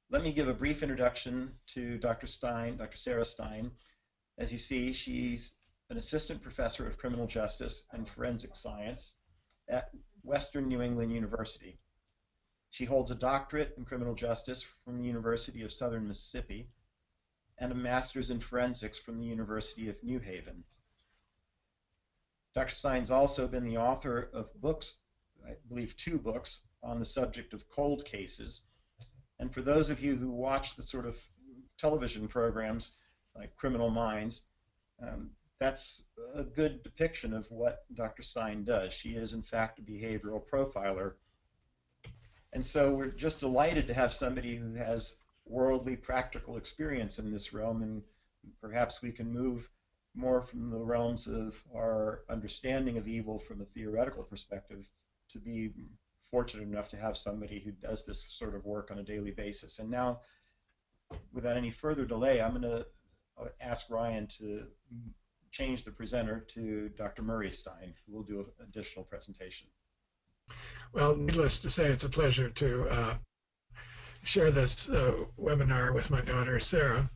Let me give a brief introduction to Dr. Stein, Dr. Sarah Stein. As you see, she's an assistant professor of criminal justice and forensic science at Western New England University. She holds a doctorate in criminal justice from the University of Southern Mississippi and a master's in forensics from the University of New Haven. Dr. Stein's also been the author of books, I believe 2 books, on the subject of cold cases. And for those of you who watch the sort of television programs like Criminal Minds, that's a good depiction of what Dr. Stein does. She is, in fact, a behavioral profiler. And so we're just delighted to have somebody who has worldly practical experience in this realm, and perhaps we can move more from the realms of our understanding of evil from a theoretical perspective to be fortunate enough to have somebody who does this sort of work on a daily basis. And now, without any further delay, I'm going to ask Ryan to change the presenter to Dr. Murray Stein, who will do an additional presentation. Well, needless to say, it's a pleasure to share this webinar with my daughter, Sarah.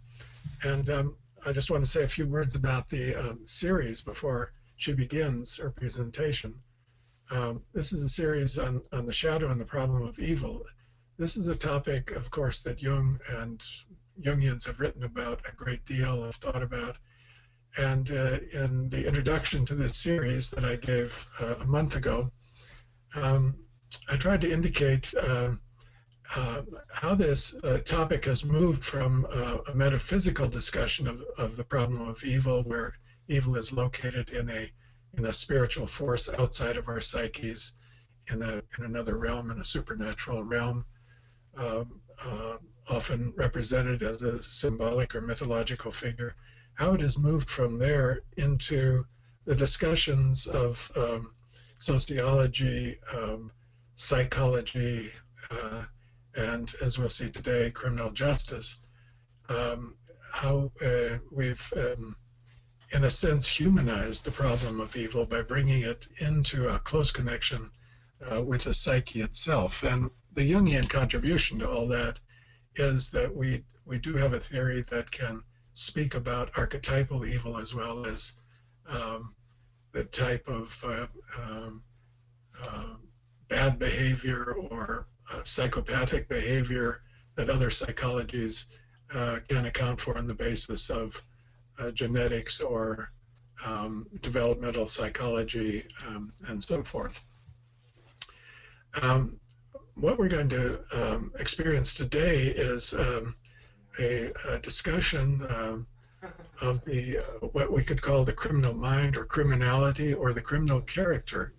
And I just want to say a few words about the series before she begins her presentation. This is a series on the shadow and the problem of evil. This is a topic, of course, that Jung and Jungians have written about a great deal, have thought about. And in the introduction to this series that I gave a month ago, I tried to indicate how this topic has moved from a metaphysical discussion of the problem of evil, where evil is located in a spiritual force outside of our psyches, in another realm, in a supernatural realm, often represented as a symbolic or mythological figure, how it has moved from there into the discussions of sociology, psychology, and, as we'll see today, criminal justice, how we've, in a sense, humanized the problem of evil by bringing it into a close connection with the psyche itself. And the Jungian contribution to all that is that we do have a theory that can speak about archetypal evil as well as the type of bad behavior or psychopathic behavior that other psychologies can account for on the basis of genetics or developmental psychology and so forth. What we're going to experience today is a discussion of the what we could call the criminal mind or criminality or the criminal character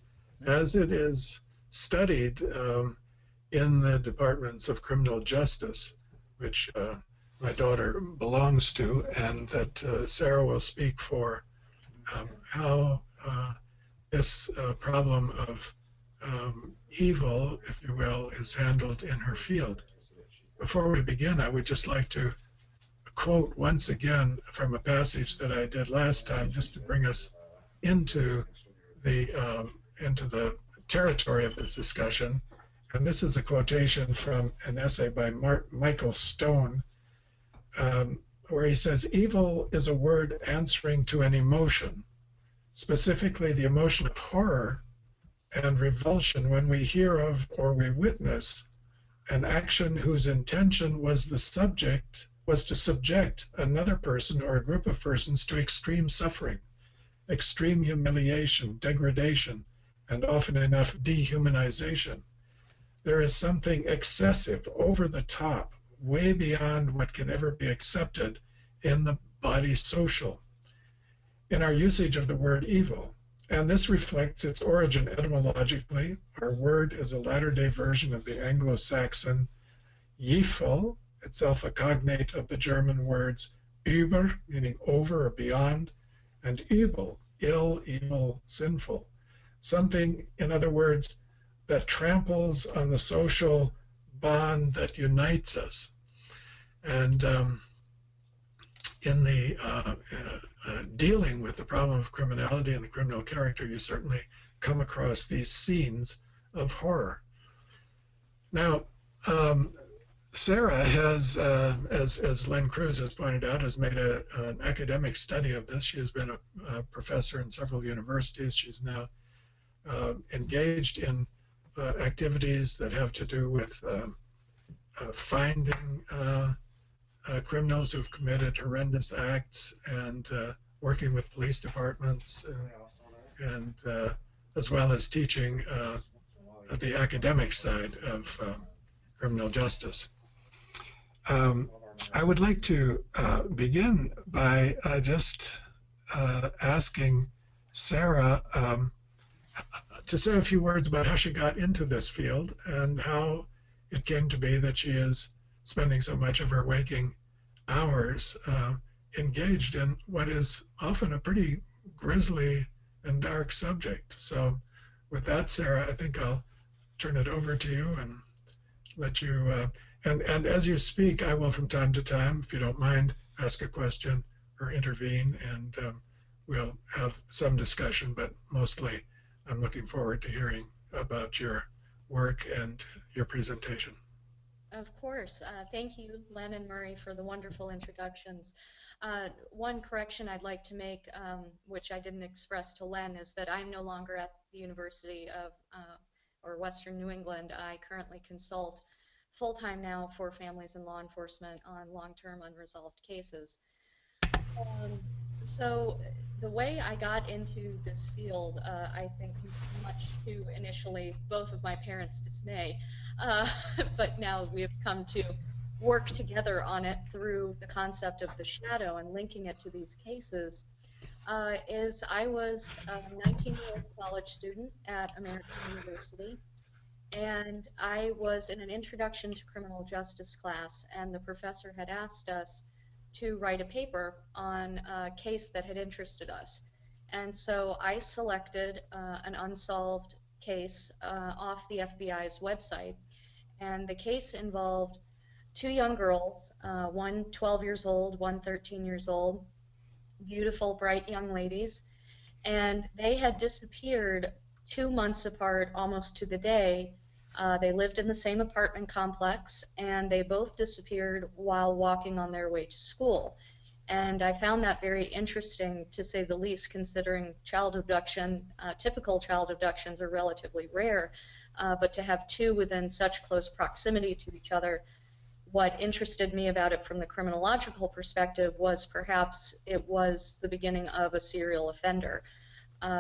as it is studied in the departments of criminal justice, which my daughter belongs to, and that Sarah will speak for how this problem of evil, if you will, is handled in her field. Before we begin, I would just like to quote once again from a passage that I did last time, just to bring us into the territory of this discussion. And this is a quotation from an essay by Michael Stone, where he says, "Evil is a word answering to an emotion, specifically the emotion of horror and revulsion when we hear of or we witness an action whose intention was to subject another person or a group of persons to extreme suffering, extreme humiliation, degradation, and often enough dehumanization. There is something excessive, over the top, way beyond what can ever be accepted in the body social, in our usage of the word evil. And this reflects its origin etymologically. Our word is a latter-day version of the Anglo-Saxon Yifel, itself a cognate of the German words über, meaning over or beyond, and übel, ill, evil, sinful. Something, in other words, that tramples on the social bond that unites us. And in the dealing with the problem of criminality and the criminal character, you certainly come across these scenes of horror. Now, Sarah has, as Len Cruz has pointed out, has made an academic study of this. She has been a professor in several universities. She's now engaged in activities that have to do with finding criminals who've committed horrendous acts and working with police departments and as well as teaching the academic side of criminal justice. I would like to begin by just asking Sarah to say a few words about how she got into this field and how it came to be that she is spending so much of her waking hours engaged in what is often a pretty grisly and dark subject. So with that, Sarah, I think I'll turn it over to you and let you, and as you speak, I will from time to time, if you don't mind, ask a question or intervene, and we'll have some discussion, but mostly I'm looking forward to hearing about your work and your presentation. Of course. Thank you, Len and Murray, for the wonderful introductions. One correction I'd like to make, which I didn't express to Len, is that I'm no longer at the University of or Western New England. I currently consult full-time now for families and law enforcement on long-term unresolved cases. So the way I got into this field, I think much to initially both of my parents' dismay, but now we have come to work together on it through the concept of the shadow and linking it to these cases, is I was a 19-year-old college student at American University, and I was in an introduction to criminal justice class, and the professor had asked us to write a paper on a case that had interested us. And so I selected an unsolved case off the FBI's website. And the case involved two young girls, one 12 years old, one 13 years old, beautiful, bright young ladies. And they had disappeared 2 months apart, almost to the day. They lived in the same apartment complex, and they both disappeared while walking on their way to school. And I found that very interesting, to say the least, considering child abduction, typical child abductions are relatively rare, but to have two within such close proximity to each other, what interested me about it from the criminological perspective was perhaps it was the beginning of a serial offender.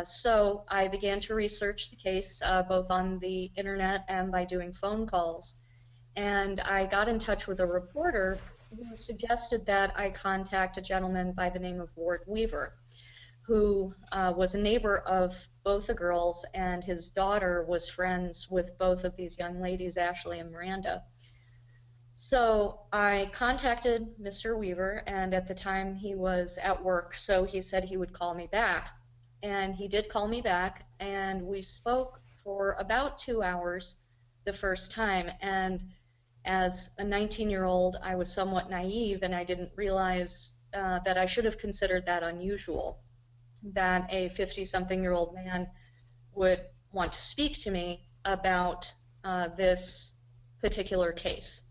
So I began to research the case both on the internet and by doing phone calls. And I got in touch with a reporter who suggested that I contact a gentleman by the name of Ward Weaver, who was a neighbor of both the girls, and his daughter was friends with both of these young ladies, Ashley and Miranda. So I contacted Mr. Weaver, and at the time he was at work, so he said he would call me back. And he did call me back, and we spoke for about 2 hours the first time. And as a 19-year-old, I was somewhat naive, and I didn't realize that I should have considered that unusual, that a 50-something-year-old man would want to speak to me about this particular case.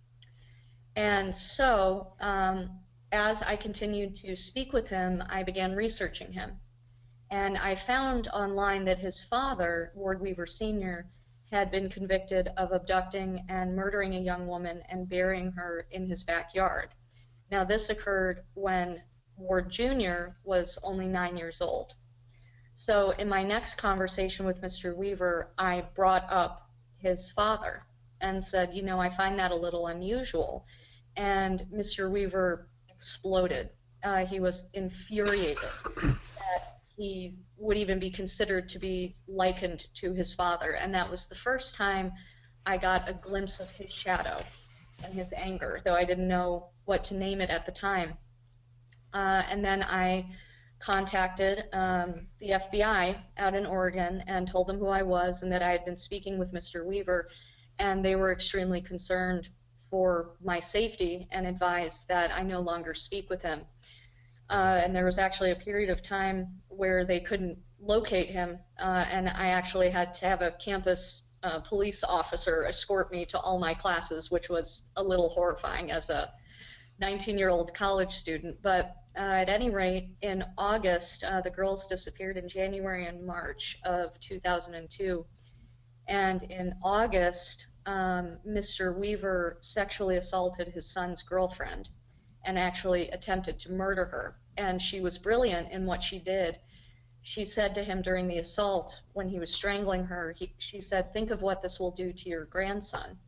And so as I continued to speak with him, I began researching him. And I found online that his father, Ward Weaver Sr., had been convicted of abducting and murdering a young woman and burying her in his backyard. Now, this occurred when Ward Jr. was only 9 years old. So in my next conversation with Mr. Weaver, I brought up his father and said, you know, I find that a little unusual. And Mr. Weaver exploded. He was infuriated that he would even be considered to be likened to his father. And that was the first time I got a glimpse of his shadow and his anger, though I didn't know what to name it at the time. And then I contacted the FBI out in Oregon and told them who I was and that I had been speaking with Mr. Weaver, and they were extremely concerned for my safety and advised that I no longer speak with him. And there was actually a period of time where they couldn't locate him, and I actually had to have a campus police officer escort me to all my classes, which was a little horrifying as a 19-year-old college student. But at any rate, in August, the girls disappeared in January and March of 2002. And in August, Mr. Weaver sexually assaulted his son's girlfriend and actually attempted to murder her. And she was brilliant in what she did. She said to him during the assault, when he was strangling her, she said, "Think of what this will do to your grandson."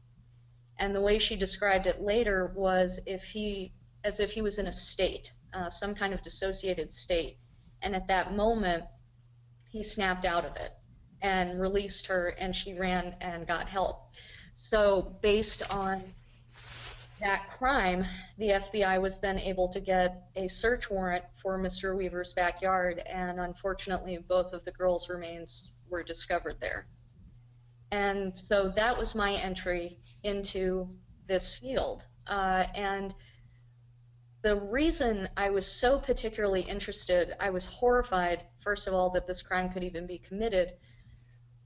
And the way she described it later was as if he was in a state, some kind of dissociated state. And at that moment, he snapped out of it and released her, and she ran and got help. So based on that crime, the FBI was then able to get a search warrant for Mr. Weaver's backyard, and unfortunately, both of the girls' remains were discovered there. And so that was my entry into this field. And the reason I was so particularly interested, I was horrified, first of all, that this crime could even be committed.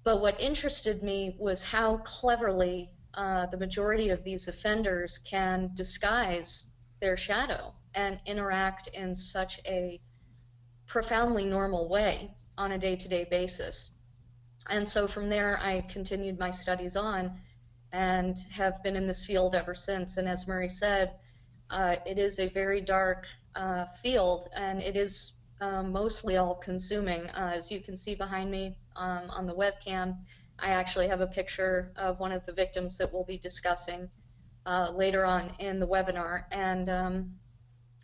But what interested me was how cleverly the majority of these offenders can disguise their shadow and interact in such a profoundly normal way on a day-to-day basis. And so from there, I continued my studies on and have been in this field ever since. And as Murray said, it is a very dark field, and it is mostly all-consuming. As you can see behind me on the webcam, I actually have a picture of one of the victims that we'll be discussing later on in the webinar. And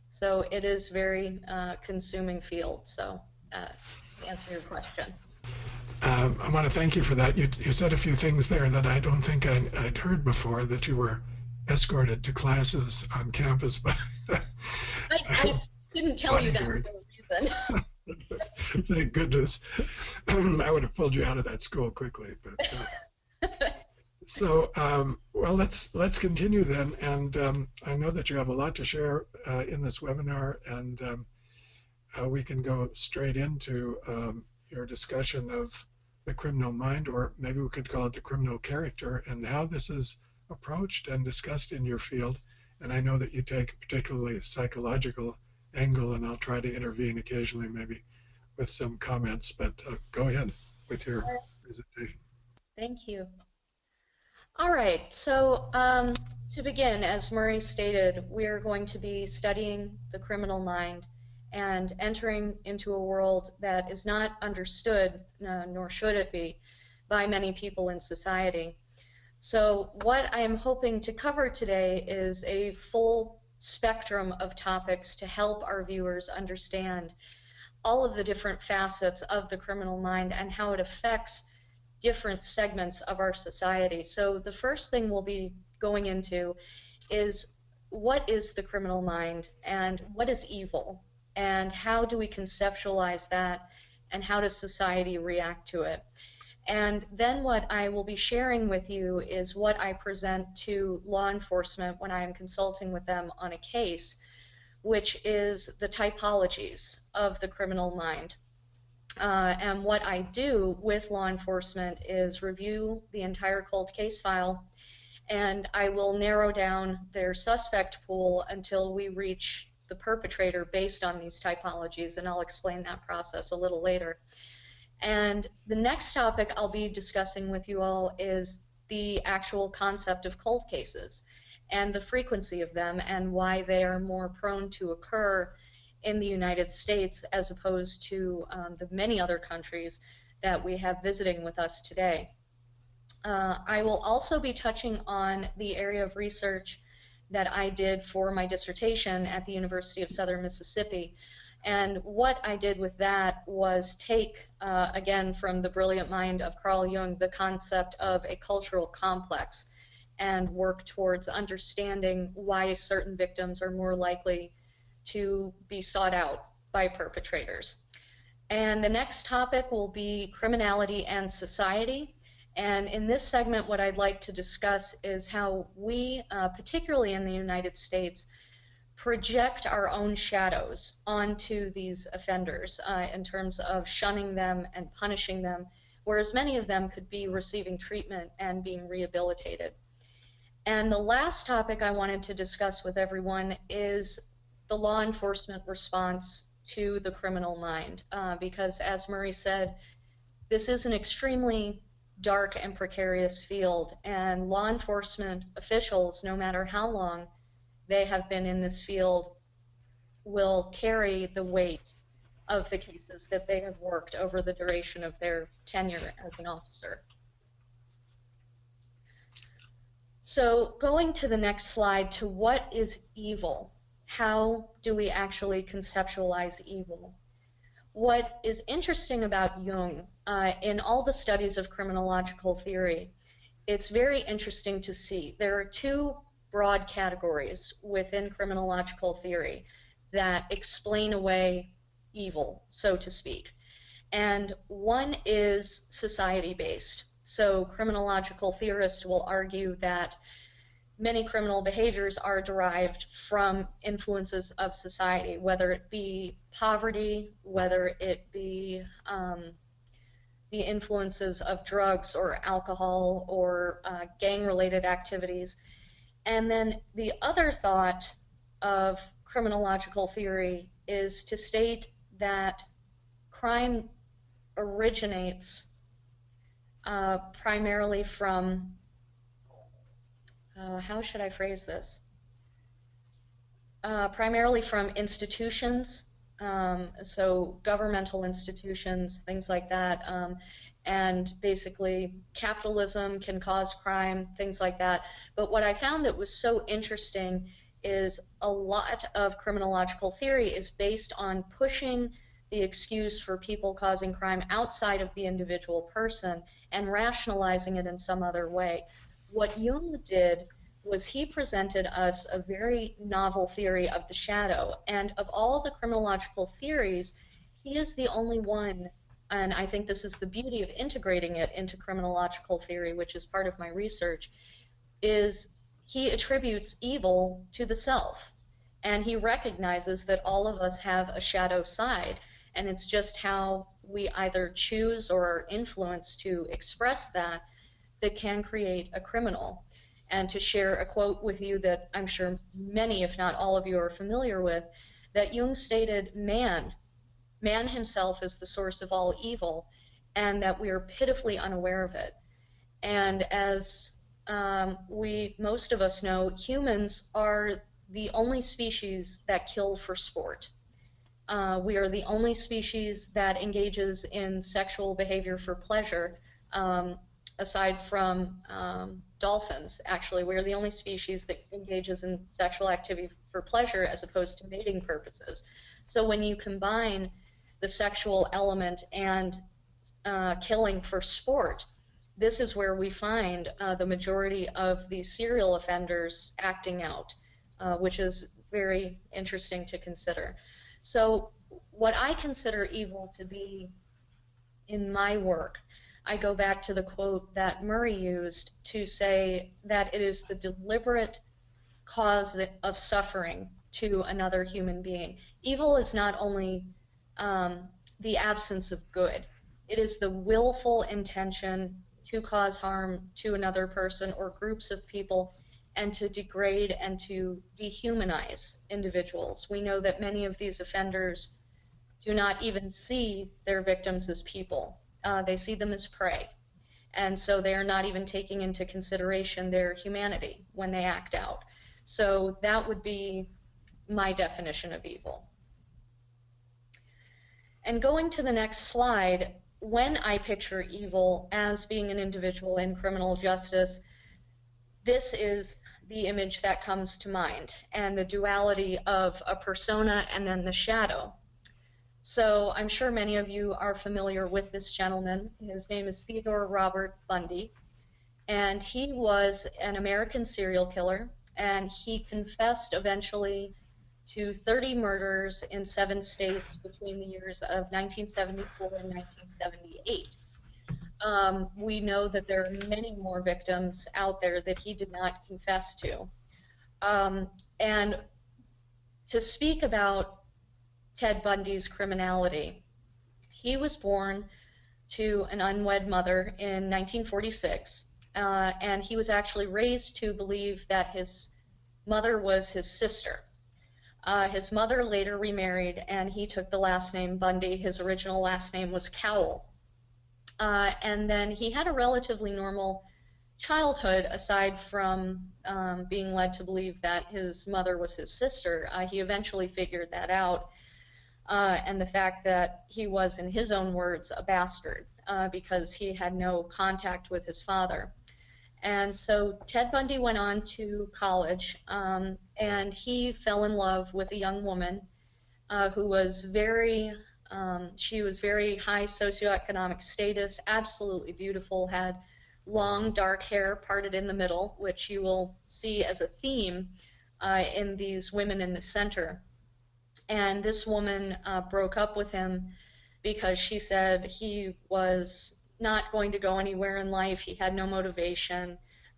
so it is very consuming field, so to answer your question. I want to thank you for that. You said a few things there that I don't think I'd heard before, that you were escorted to classes on campus by I didn't tell you that for a reason. Thank goodness. I would have pulled you out of that school quickly. But so, well, let's continue then. And I know that you have a lot to share in this webinar, and we can go straight into your discussion of the criminal mind, or maybe we could call it the criminal character, and how this is approached and discussed in your field. And I know that you take particularly a psychological angle, and I'll try to intervene occasionally, maybe with some comments, but go ahead with your presentation. Thank you. All right, so to begin, as Murray stated, we're going to be studying the criminal mind and entering into a world that is not understood, nor should it be, by many people in society. So what I'm hoping to cover today is a full spectrum of topics to help our viewers understand all of the different facets of the criminal mind and how it affects different segments of our society. So the first thing we'll be going into is, what is the criminal mind and what is evil, and how do we conceptualize that, and how does society react to it? And then what I will be sharing with you is what I present to law enforcement when I am consulting with them on a case, which is the typologies of the criminal mind. And what I do with law enforcement is review the entire cold case file, and I will narrow down their suspect pool until we reach the perpetrator based on these typologies, and I'll explain that process a little later. And the next topic I'll be discussing with you all is the actual concept of cold cases and the frequency of them, and why they are more prone to occur in the United States as opposed to the many other countries that we have visiting with us today. I will also be touching on the area of research that I did for my dissertation at the University of Southern Mississippi. And what I did with that was take, again, from the brilliant mind of Carl Jung, the concept of a cultural complex, and work towards understanding why certain victims are more likely to be sought out by perpetrators. And the next topic will be criminality and society. And in this segment, what I'd like to discuss is how we, particularly in the United States, project our own shadows onto these offenders in terms of shunning them and punishing them whereas many of them could be receiving treatment and being rehabilitated. And the last topic I wanted to discuss with everyone is the law enforcement response to the criminal mind, because as Murray said, this is an extremely dark and precarious field, and law enforcement officials, no matter how long they have been in this field, will carry the weight of the cases that they have worked over the duration of their tenure as an officer. So going to the next slide, to what is evil? How do we actually conceptualize evil? What is interesting about Jung, in all the studies of criminological theory, it's very interesting to see. There are two broad categories within criminological theory that explain away evil, so to speak. And one is society-based. So criminological theorists will argue that many criminal behaviors are derived from influences of society, whether it be poverty, whether it be the influences of drugs or alcohol or gang-related activities. And then the other thought of criminological theory is to state that crime originates primarily from, how should I phrase this? Primarily from institutions, so governmental institutions, things like that, and basically capitalism can cause crime, things like that. But what I found that was so interesting is a lot of criminological theory is based on pushing the excuse for people causing crime outside of the individual person and rationalizing it in some other way. What Jung did was he presented us a very novel theory of the shadow, and of all the criminological theories, he is the only one, and I think this is the beauty of integrating it into criminological theory, which is part of my research, is he attributes evil to the self, and he recognizes that all of us have a shadow side, and it's just how we either choose or are influenced to express that can create a criminal. And to share a quote with you that I'm sure many, if not all of you, are familiar with, that Jung stated, man himself is the source of all evil, and that we are pitifully unaware of it. And as most of us know, humans are the only species that kill for sport. We are the only species that engages in sexual behavior for pleasure, aside from dolphins. Actually, we're the only species that engages in sexual activity for pleasure as opposed to mating purposes. So when you combine the sexual element and killing for sport, this is where we find the majority of the serial offenders acting out, which is very interesting to consider. So what I consider evil to be in my work, I go back to the quote that Murray used to say that it is the deliberate cause of suffering to another human being. Evil is not only the absence of good, it is the willful intention to cause harm to another person or groups of people and to degrade and to dehumanize individuals. We know that many of these offenders do not even see their victims as people. They see them as prey. And so they are not even taking into consideration their humanity when they act out. So that would be my definition of evil. And going to the next slide, when I picture evil as being an individual in criminal justice, this is the image that comes to mind, and the duality of a persona and then the shadow. So I'm sure many of you are familiar with this gentleman. His name is Theodore Robert Bundy, and he was an American serial killer, and he confessed eventually to 30 murders in 7 states between the years of 1974 and 1978. We know that there are many more victims out there that he did not confess to. And to speak about Ted Bundy's criminality, he was born to an unwed mother in 1946, and he was actually raised to believe that his mother was his sister. His mother later remarried, and he took the last name Bundy. His original last name was Cowell. And then he had a relatively normal childhood, aside from being led to believe that his mother was his sister. He eventually figured that out, and the fact that he was, in his own words, a bastard, because he had no contact with his father. And so Ted Bundy went on to college, and he fell in love with a young woman who was she was very high socioeconomic status, absolutely beautiful, had long dark hair parted in the middle, which you will see as a theme in these women in the center. And this woman broke up with him because she said he was not going to go anywhere in life, he had no motivation,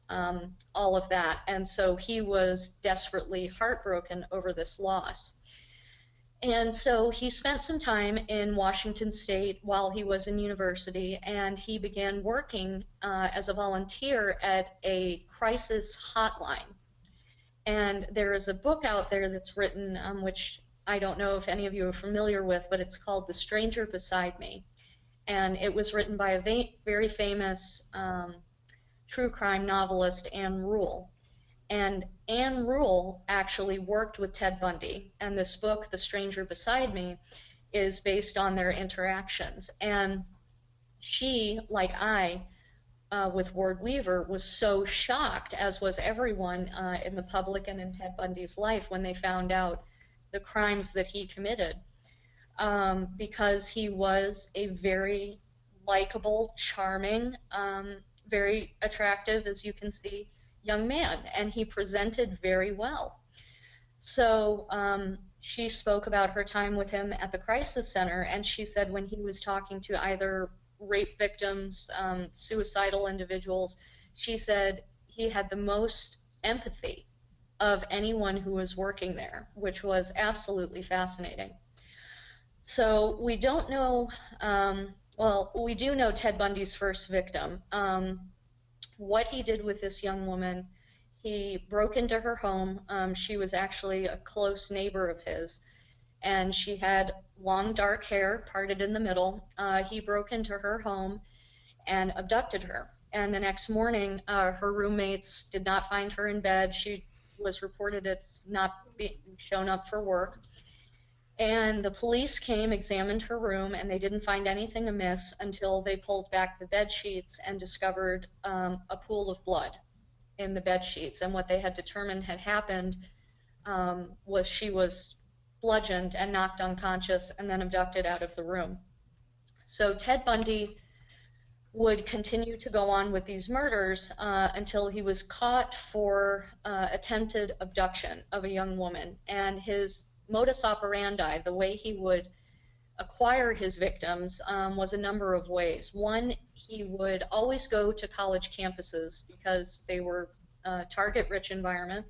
all of that. And so he was desperately heartbroken over this loss. And so he spent some time in Washington State while he was in university, and he began working as a volunteer at a crisis hotline. And there is a book out there that's written, which I don't know if any of you are familiar with, but it's called The Stranger Beside Me. And it was written by a very famous true crime novelist, Anne Rule. And Anne Rule actually worked with Ted Bundy, and this book, The Stranger Beside Me, is based on their interactions. And she, like I, with Ward Weaver, was so shocked, as was everyone in the public and in Ted Bundy's life, when they found out the crimes that he committed, because he was a very likable, charming, very attractive, as you can see, young man, and he presented very well. So she spoke about her time with him at the crisis center, and she said when he was talking to either rape victims, suicidal individuals, she said he had the most empathy of anyone who was working there, which was absolutely fascinating. So we don't know, well, we do know Ted Bundy's first victim. What he did with this young woman, he broke into her home. She was actually a close neighbor of his, and she had long dark hair parted in the middle. He broke into her home and abducted her. And the next morning, her roommates did not find her in bed. She was reported as not being shown up for work. And the police came, examined her room, and they didn't find anything amiss until they pulled back the bed sheets and discovered a pool of blood in the bed sheets. And what they had determined had happened was she was bludgeoned and knocked unconscious and then abducted out of the room. So Ted Bundy would continue to go on with these murders until he was caught for attempted abduction of a young woman. And his modus operandi, the way he would acquire his victims, was a number of ways. One, he would always go to college campuses because they were a target-rich environment,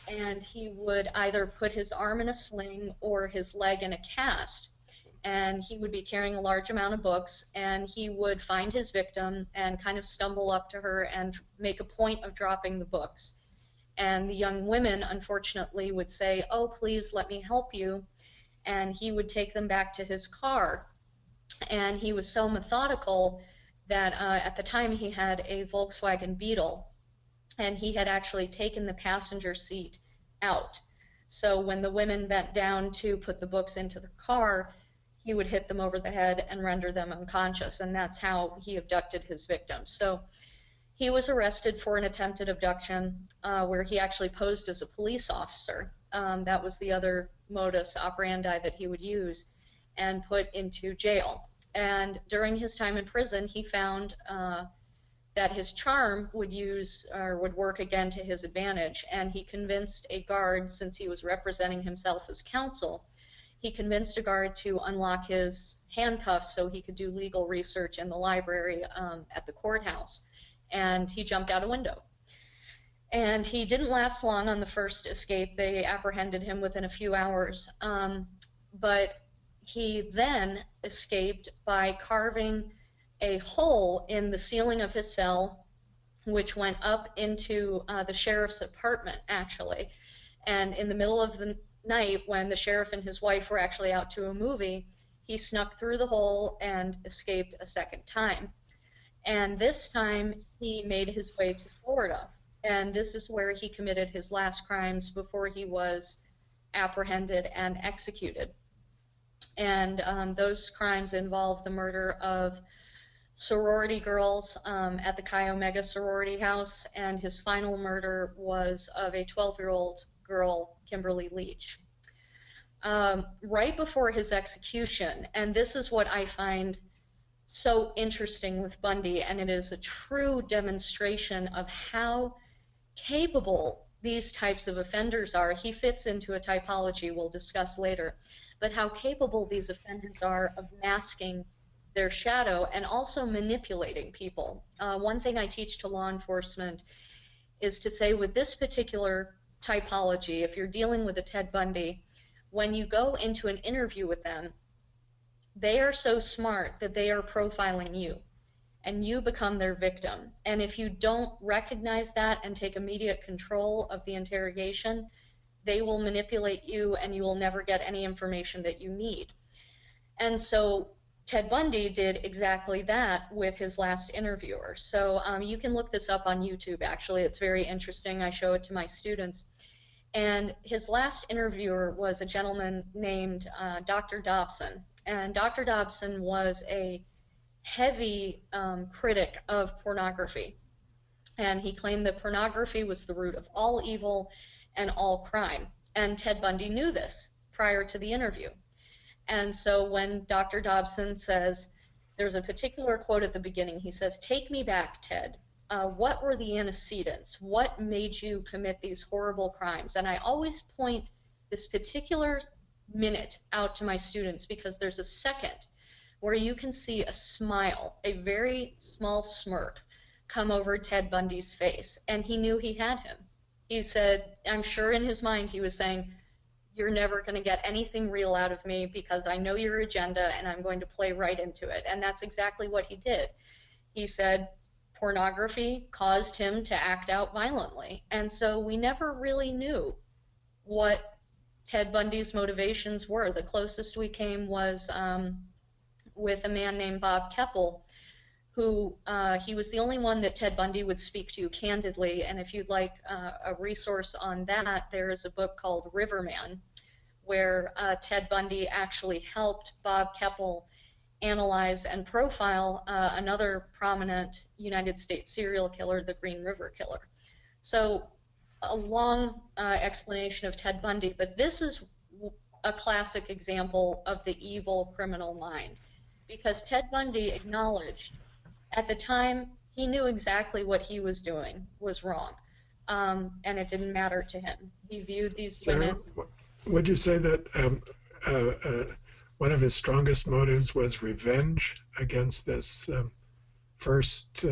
and he would either put his arm in a sling or his leg in a cast, and he would be carrying a large amount of books, and he would find his victim and kind of stumble up to her and make a point of dropping the books. And the young women, unfortunately, would say, "Oh, please let me help you." And he would take them back to his car. And he was so methodical that at the time he had a Volkswagen Beetle, and he had actually taken the passenger seat out. So when the women bent down to put the books into the car, he would hit them over the head and render them unconscious. And that's how he abducted his victims. So he was arrested for an attempted abduction where he actually posed as a police officer. That was the other modus operandi that he would use, and put into jail. And during his time in prison, he found that his charm would work again to his advantage. And he convinced a guard, since he was representing himself as counsel, he convinced a guard to unlock his handcuffs so he could do legal research in the library at the courthouse. And he jumped out a window. And he didn't last long on the first escape. They apprehended him within a few hours. But he then escaped by carving a hole in the ceiling of his cell, which went up into the sheriff's apartment, actually. And in the middle of the night, when the sheriff and his wife were actually out to a movie, he snuck through the hole and escaped a second time. And this time, he made his way to Florida. And this is where he committed his last crimes before he was apprehended and executed. And those crimes involve the murder of sorority girls at the Chi Omega sorority house, and his final murder was of a 12-year-old girl, Kimberly Leach. Right before his execution, and this is what I find so interesting with Bundy, and it is a true demonstration of how capable these types of offenders are. He fits into a typology we'll discuss later, but how capable these offenders are of masking their shadow and also manipulating people. One thing I teach to law enforcement is to say, with this particular typology, if you're dealing with a Ted Bundy, when you go into an interview with them, they are so smart that they are profiling you, and you become their victim. And if you don't recognize that and take immediate control of the interrogation, they will manipulate you, and you will never get any information that you need. And so Ted Bundy did exactly that with his last interviewer. So you can look this up on YouTube, actually. It's very interesting. I show it to my students. And his last interviewer was a gentleman named Dr. Dobson. And Dr. Dobson was a heavy critic of pornography. And he claimed that pornography was the root of all evil and all crime. And Ted Bundy knew this prior to the interview. And so when Dr. Dobson says, there's a particular quote at the beginning, he says, "Take me back, Ted. What were the antecedents? What made you commit these horrible crimes?" And I always point this particular minute out to my students because there's a second where you can see a smile, a very small smirk, come over Ted Bundy's face. And he knew he had him. He said, I'm sure in his mind he was saying, "You're never going to get anything real out of me because I know your agenda and I'm going to play right into it." And that's exactly what he did. He said pornography caused him to act out violently. And so we never really knew what Ted Bundy's motivations were. The closest we came was with a man named Bob Keppel, who he was the only one that Ted Bundy would speak to candidly. And if you'd like a resource on that, there is a book called Riverman, where Ted Bundy actually helped Bob Keppel analyze and profile another prominent United States serial killer, the Green River Killer. So a long explanation of Ted Bundy, but this is a classic example of the evil criminal mind, because Ted Bundy acknowledged at the time he knew exactly what he was doing was wrong, and it didn't matter to him. He viewed these women. Would you say that one of his strongest motives was revenge against this first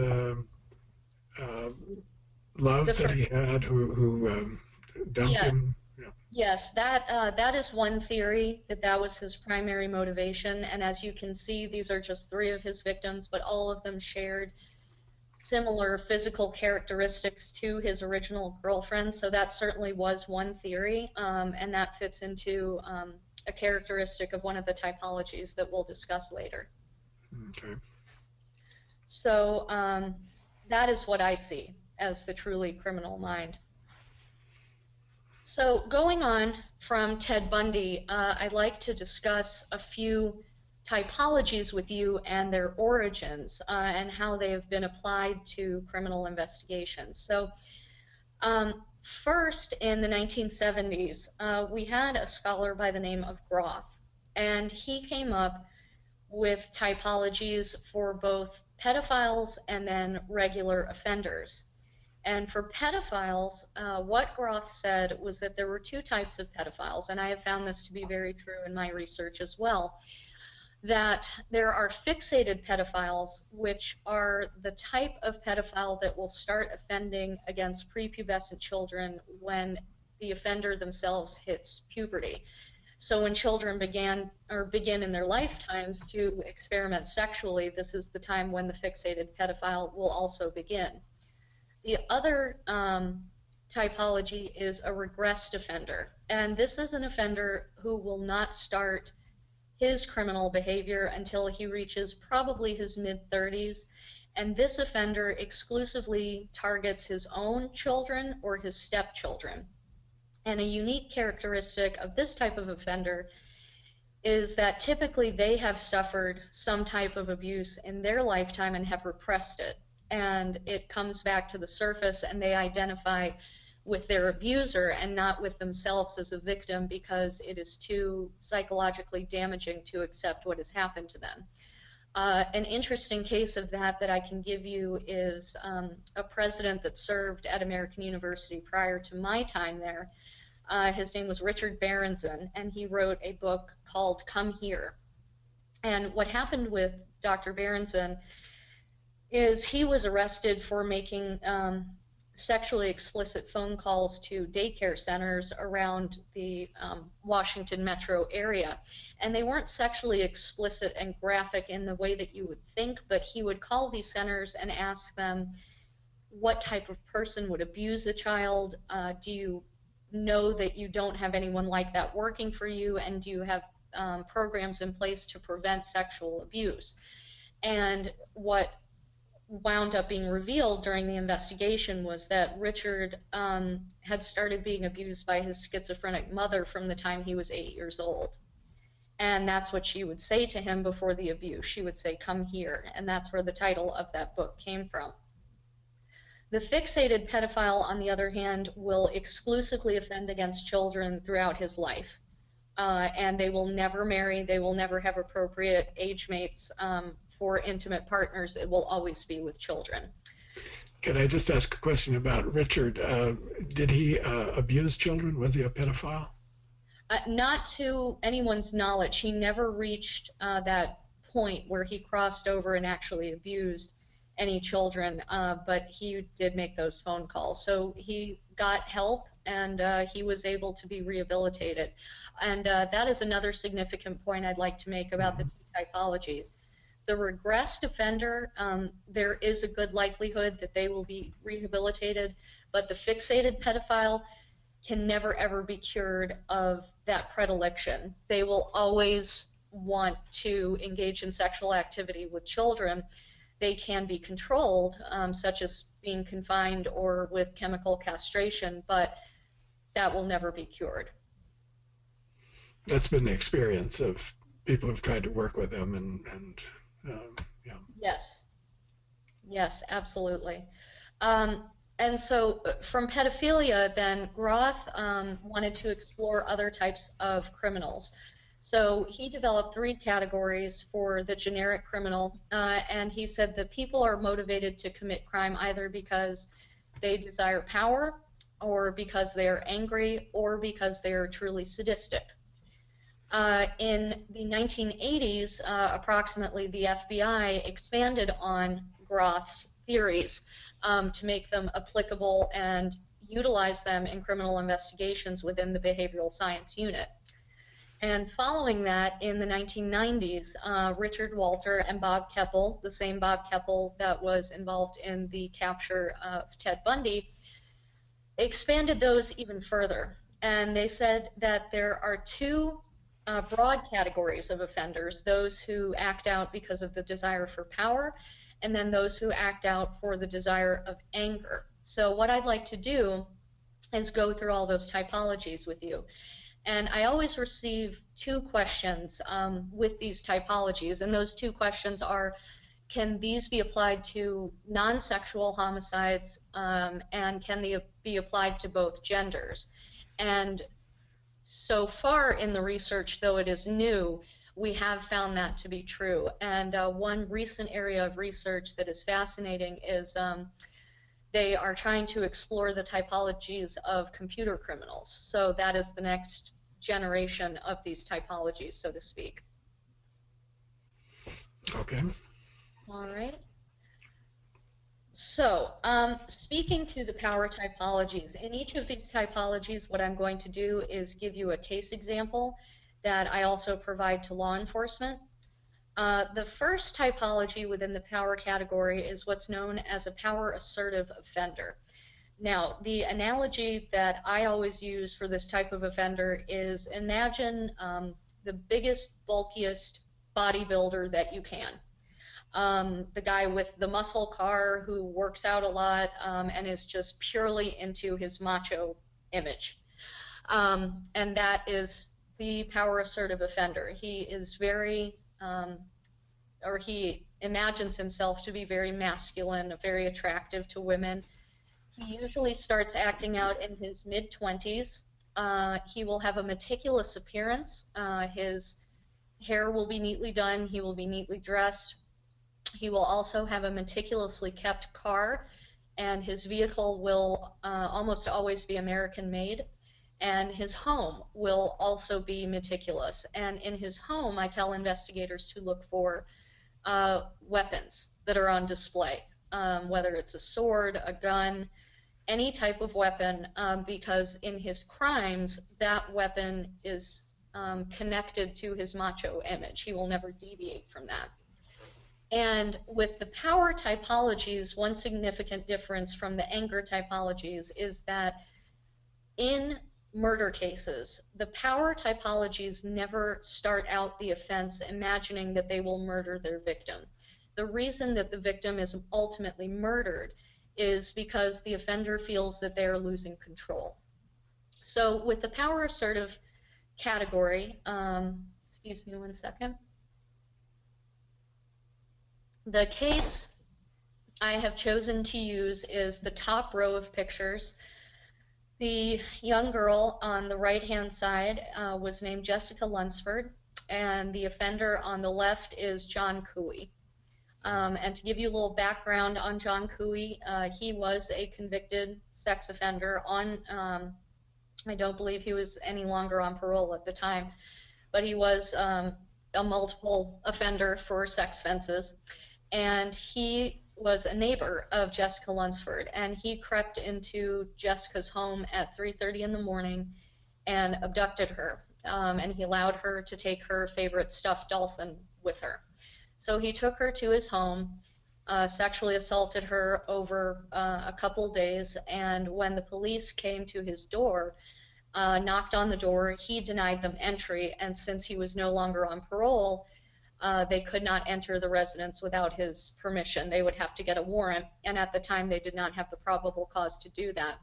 love that he had, who dumped him? Yeah. Yes, that is one theory, that was his primary motivation. And as you can see, these are just 3 of his victims, but all of them shared similar physical characteristics to his original girlfriend. So that certainly was one theory, and that fits into a characteristic of one of the typologies that we'll discuss later. Okay. So that is what I see as the truly criminal mind. So going on from Ted Bundy, I'd like to discuss a few typologies with you and their origins and how they have been applied to criminal investigations. So first, in the 1970s, we had a scholar by the name of Groth, and he came up with typologies for both pedophiles and then regular offenders. And for pedophiles, what Groth said was that there were 2 types of pedophiles, and I have found this to be very true in my research as well, that there are fixated pedophiles, which are the type of pedophile that will start offending against prepubescent children when the offender themselves hits puberty. So when children begin in their lifetimes to experiment sexually, this is the time when the fixated pedophile will also begin. The other typology is a regressed offender, and this is an offender who will not start his criminal behavior until he reaches probably his mid-30s, and this offender exclusively targets his own children or his stepchildren. And a unique characteristic of this type of offender is that typically they have suffered some type of abuse in their lifetime and have repressed it. And it comes back to the surface and they identify with their abuser and not with themselves as a victim because it is too psychologically damaging to accept what has happened to them. An interesting case of that I can give you is a president that served at American University prior to my time there. His name was Richard Berenson, and he wrote a book called Come Here. And what happened with Dr. Berenson is he was arrested for making sexually explicit phone calls to daycare centers around the Washington metro area. And they weren't sexually explicit and graphic in the way that you would think, but he would call these centers and ask them what type of person would abuse a child. Do you know that you don't have anyone like that working for you, and do you have programs in place to prevent sexual abuse? And what wound up being revealed during the investigation was that Richard had started being abused by his schizophrenic mother from the time he was 8 years old. And that's what she would say to him before the abuse. She would say, "Come here." And that's where the title of that book came from. The fixated pedophile, on the other hand, will exclusively offend against children throughout his life. And they will never marry, they will never have appropriate age mates for intimate partners. It will always be with children. Can I just ask a question about Richard? Did he abuse children? Was he a pedophile? Not to anyone's knowledge. He never reached that point where he crossed over and actually abused any children, but he did make those phone calls. So he got help, and he was able to be rehabilitated. And that is another significant point I'd like to make about the two typologies. The regressed offender, there is a good likelihood that they will be rehabilitated, but the fixated pedophile can never ever be cured of that predilection. They will always want to engage in sexual activity with children. They can be controlled, such as being confined or with chemical castration, but that will never be cured. That's been the experience of people who've tried to work with them, and yeah. Yes, absolutely. And so from pedophilia, then Roth wanted to explore other types of criminals. So he developed 3 categories for the generic criminal, and he said that people are motivated to commit crime either because they desire power, or because they are angry, or because they are truly sadistic. In the 1980s, approximately, the FBI expanded on Roth's theories to make them applicable and utilize them in criminal investigations within the behavioral science unit. And following that, in the 1990s, Richard Walter and Bob Keppel, the same Bob Keppel that was involved in the capture of Ted Bundy, expanded those even further. And they said that there are 2 broad categories of offenders: those who act out because of the desire for power, and then those who act out for the desire of anger. So what I'd like to do is go through all those typologies with you. And I always receive 2 questions with these typologies, and those 2 questions are, can these be applied to non-sexual homicides, and can they be applied to both genders? And so far in the research, though it is new, we have found that to be true. And one recent area of research that is fascinating is they are trying to explore the typologies of computer criminals. So that is the next generation of these typologies, so to speak. Okay. All right. So, speaking to the power typologies, in each of these typologies, what I'm going to do is give you a case example, that I also provide to law enforcement. The first typology within the power category is what's known as a power assertive offender. Now, the analogy that I always use for this type of offender is imagine the biggest, bulkiest bodybuilder that you can. The guy with the muscle car who works out a lot and is just purely into his macho image. And that is the power assertive offender. He is he imagines himself to be very masculine, very attractive to women. He usually starts acting out in his mid-20s. He will have a meticulous appearance. His hair will be neatly done. He will be neatly dressed. He will also have a meticulously kept car, and his vehicle will almost always be American-made. And his home will also be meticulous. And in his home, I tell investigators to look for weapons that are on display, whether it's a sword, a gun, any type of weapon, because in his crimes, that weapon is connected to his macho image. He will never deviate from that. And with the power typologies, one significant difference from the anger typologies is that in murder cases, the power typologies never start out the offense imagining that they will murder their victim. The reason that the victim is ultimately murdered is because the offender feels that they are losing control. So with the power assertive category, excuse me one second. The case I have chosen to use is the top row of pictures. The young girl on the right-hand side was named Jessica Lunsford, and the offender on the left is John Cooey. And to give you a little background on John Cooey, he was a convicted sex offender on, I don't believe he was any longer on parole at the time, but he was a multiple offender for sex offenses. And he was a neighbor of Jessica Lunsford, and he crept into Jessica's home at 3:30 in the morning and abducted her, and he allowed her to take her favorite stuffed dolphin with her. So he took her to his home, sexually assaulted her over a couple days, and when the police came to his door, knocked on the door, he denied them entry, and since he was no longer on parole, they could not enter the residence without his permission. They would have to get a warrant, and at the time they did not have the probable cause to do that.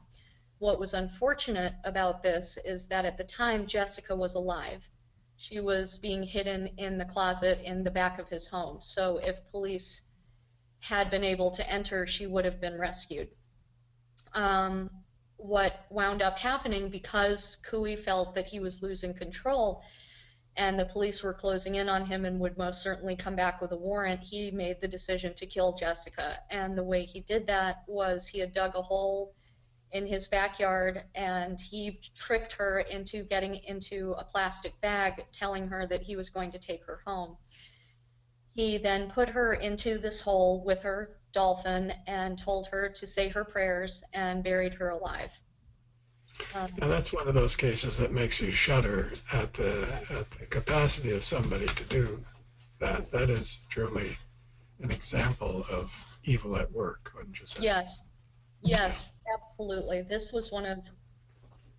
What was unfortunate about this is that at the time Jessica was alive. She was being hidden in the closet in the back of his home. So if police had been able to enter, she would have been rescued. What wound up happening, because Cooey felt that he was losing control and the police were closing in on him and would most certainly come back with a warrant, he made the decision to kill Jessica. And the way he did that was he had dug a hole in his backyard, and he tricked her into getting into a plastic bag, telling her that he was going to take her home. He then put her into this hole with her dolphin and told her to say her prayers and buried her alive. Now that's one of those cases that makes you shudder at the capacity of somebody to do that. That is truly an example of evil at work, wouldn't you say? Yes, absolutely. This was one of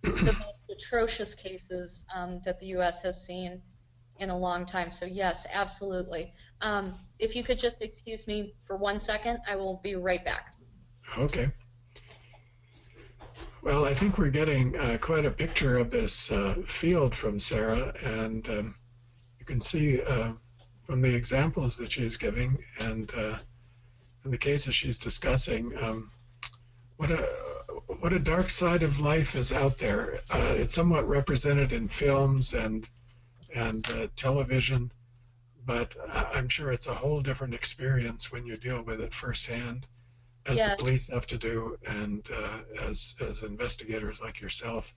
the most atrocious cases that the U.S. has seen in a long time. So yes, absolutely. If you could just excuse me for 1 second, I will be right back. Okay. Well, I think we're getting quite a picture of this field from Sarah, and you can see from the examples that she's giving and the cases she's discussing, what a dark side of life is out there. It's somewhat represented in films and television, but I'm sure it's a whole different experience when you deal with it firsthand, as the police have to do, and as investigators like yourself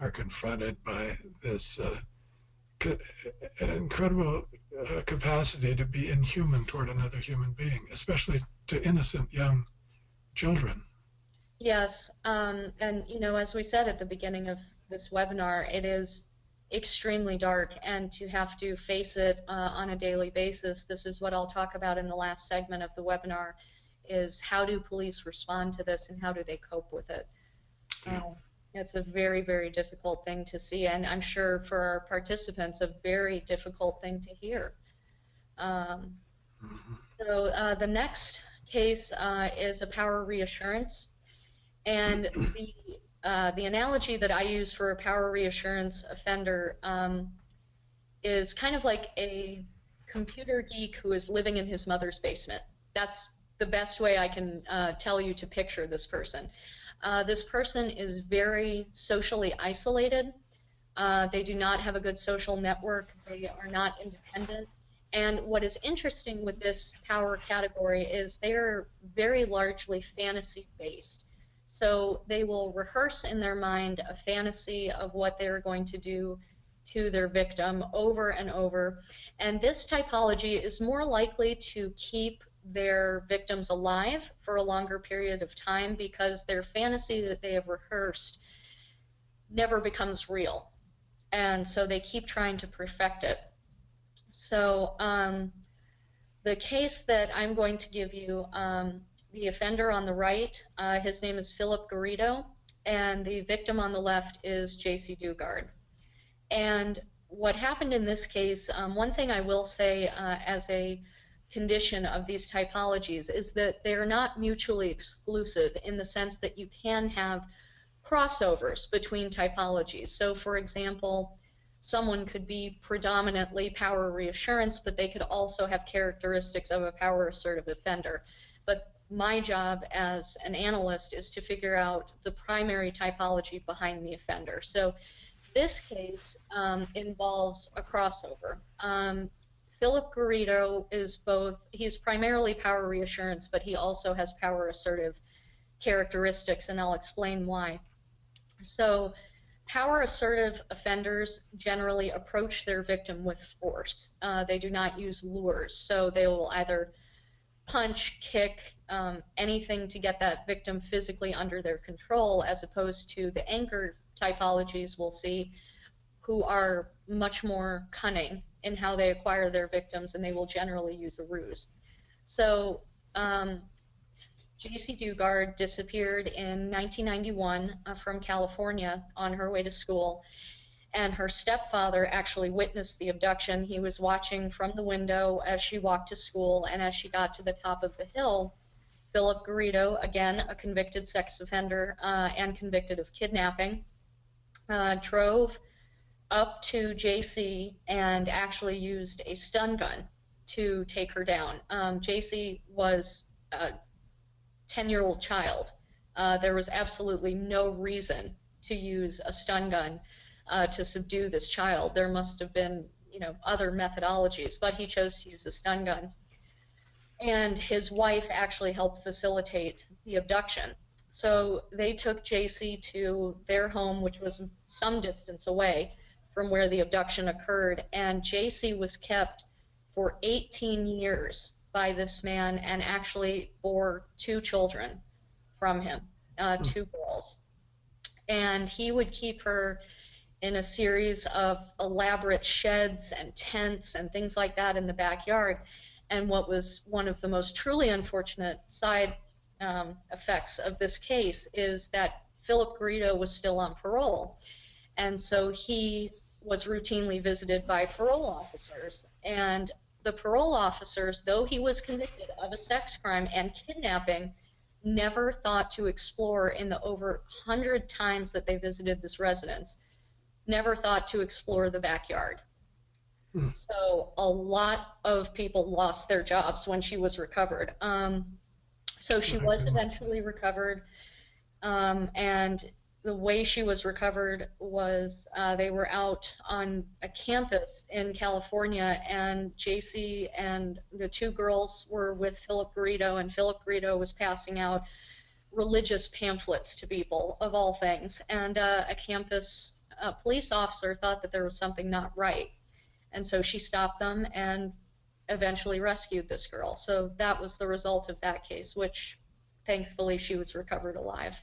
are confronted by this incredible capacity to be inhuman toward another human being, especially to innocent young children. Yes, and you know, as we said at the beginning of this webinar, it is extremely dark, and to have to face it on a daily basis. This is what I'll talk about in the last segment of the webinar, is how do police respond to this and how do they cope with it? It's a very, very difficult thing to see, and I'm sure for our participants, a very difficult thing to hear. So the next case is a power reassurance, and the analogy that I use for a power reassurance offender is kind of like a computer geek who is living in his mother's basement. That's the best way I can tell you to picture this person. This person is very socially isolated. They do not have a good social network. They are not independent. And what is interesting with this power category is they're very largely fantasy-based. So they will rehearse in their mind a fantasy of what they're going to do to their victim over and over. And this typology is more likely to keep their victims alive for a longer period of time because their fantasy that they have rehearsed never becomes real. And so they keep trying to perfect it. So the case that I'm going to give you, the offender on the right, his name is Philip Garrido, and the victim on the left is J.C. Dugard. And what happened in this case, one thing I will say as a condition of these typologies is that they're not mutually exclusive in the sense that you can have crossovers between typologies. So, for example, someone could be predominantly power reassurance, but they could also have characteristics of a power assertive offender. But my job as an analyst is to figure out the primary typology behind the offender. So this case involves a crossover. Philip Garrido is he's primarily power reassurance, but he also has power assertive characteristics, and I'll explain why. So power assertive offenders generally approach their victim with force. They do not use lures, so they will either punch, kick, anything to get that victim physically under their control, as opposed to the anchor typologies we'll see, who are much more cunning in how they acquire their victims, and they will generally use a ruse. So J.C. Dugard disappeared in 1991 from California on her way to school, and her stepfather actually witnessed the abduction. He was watching from the window as she walked to school, and as she got to the top of the hill, Philip Garrido, again a convicted sex offender and convicted of kidnapping, drove up to JC and actually used a stun gun to take her down. JC was a 10-year-old child. There was absolutely no reason to use a stun gun to subdue this child. There must have been, other methodologies, but he chose to use a stun gun. And his wife actually helped facilitate the abduction. So they took JC to their home, which was some distance away from where the abduction occurred, and JC was kept for 18 years by this man and actually bore 2 children from him, 2 girls. And he would keep her in a series of elaborate sheds and tents and things like that in the backyard. And what was one of the most truly unfortunate side effects of this case is that Philip Garrido was still on parole. And so he was routinely visited by parole officers. And the parole officers, though he was convicted of a sex crime and kidnapping, never thought to explore, in the over 100 times that they visited this residence, never thought to explore the backyard. So a lot of people lost their jobs when she was recovered. So she was eventually recovered, and the way she was recovered was they were out on a campus in California, and JC and the 2 girls were with Philip Garrido, and Philip Garrido was passing out religious pamphlets to people, of all things. And a campus police officer thought that there was something not right. And so she stopped them and eventually rescued this girl. So that was the result of that case, which thankfully she was recovered alive.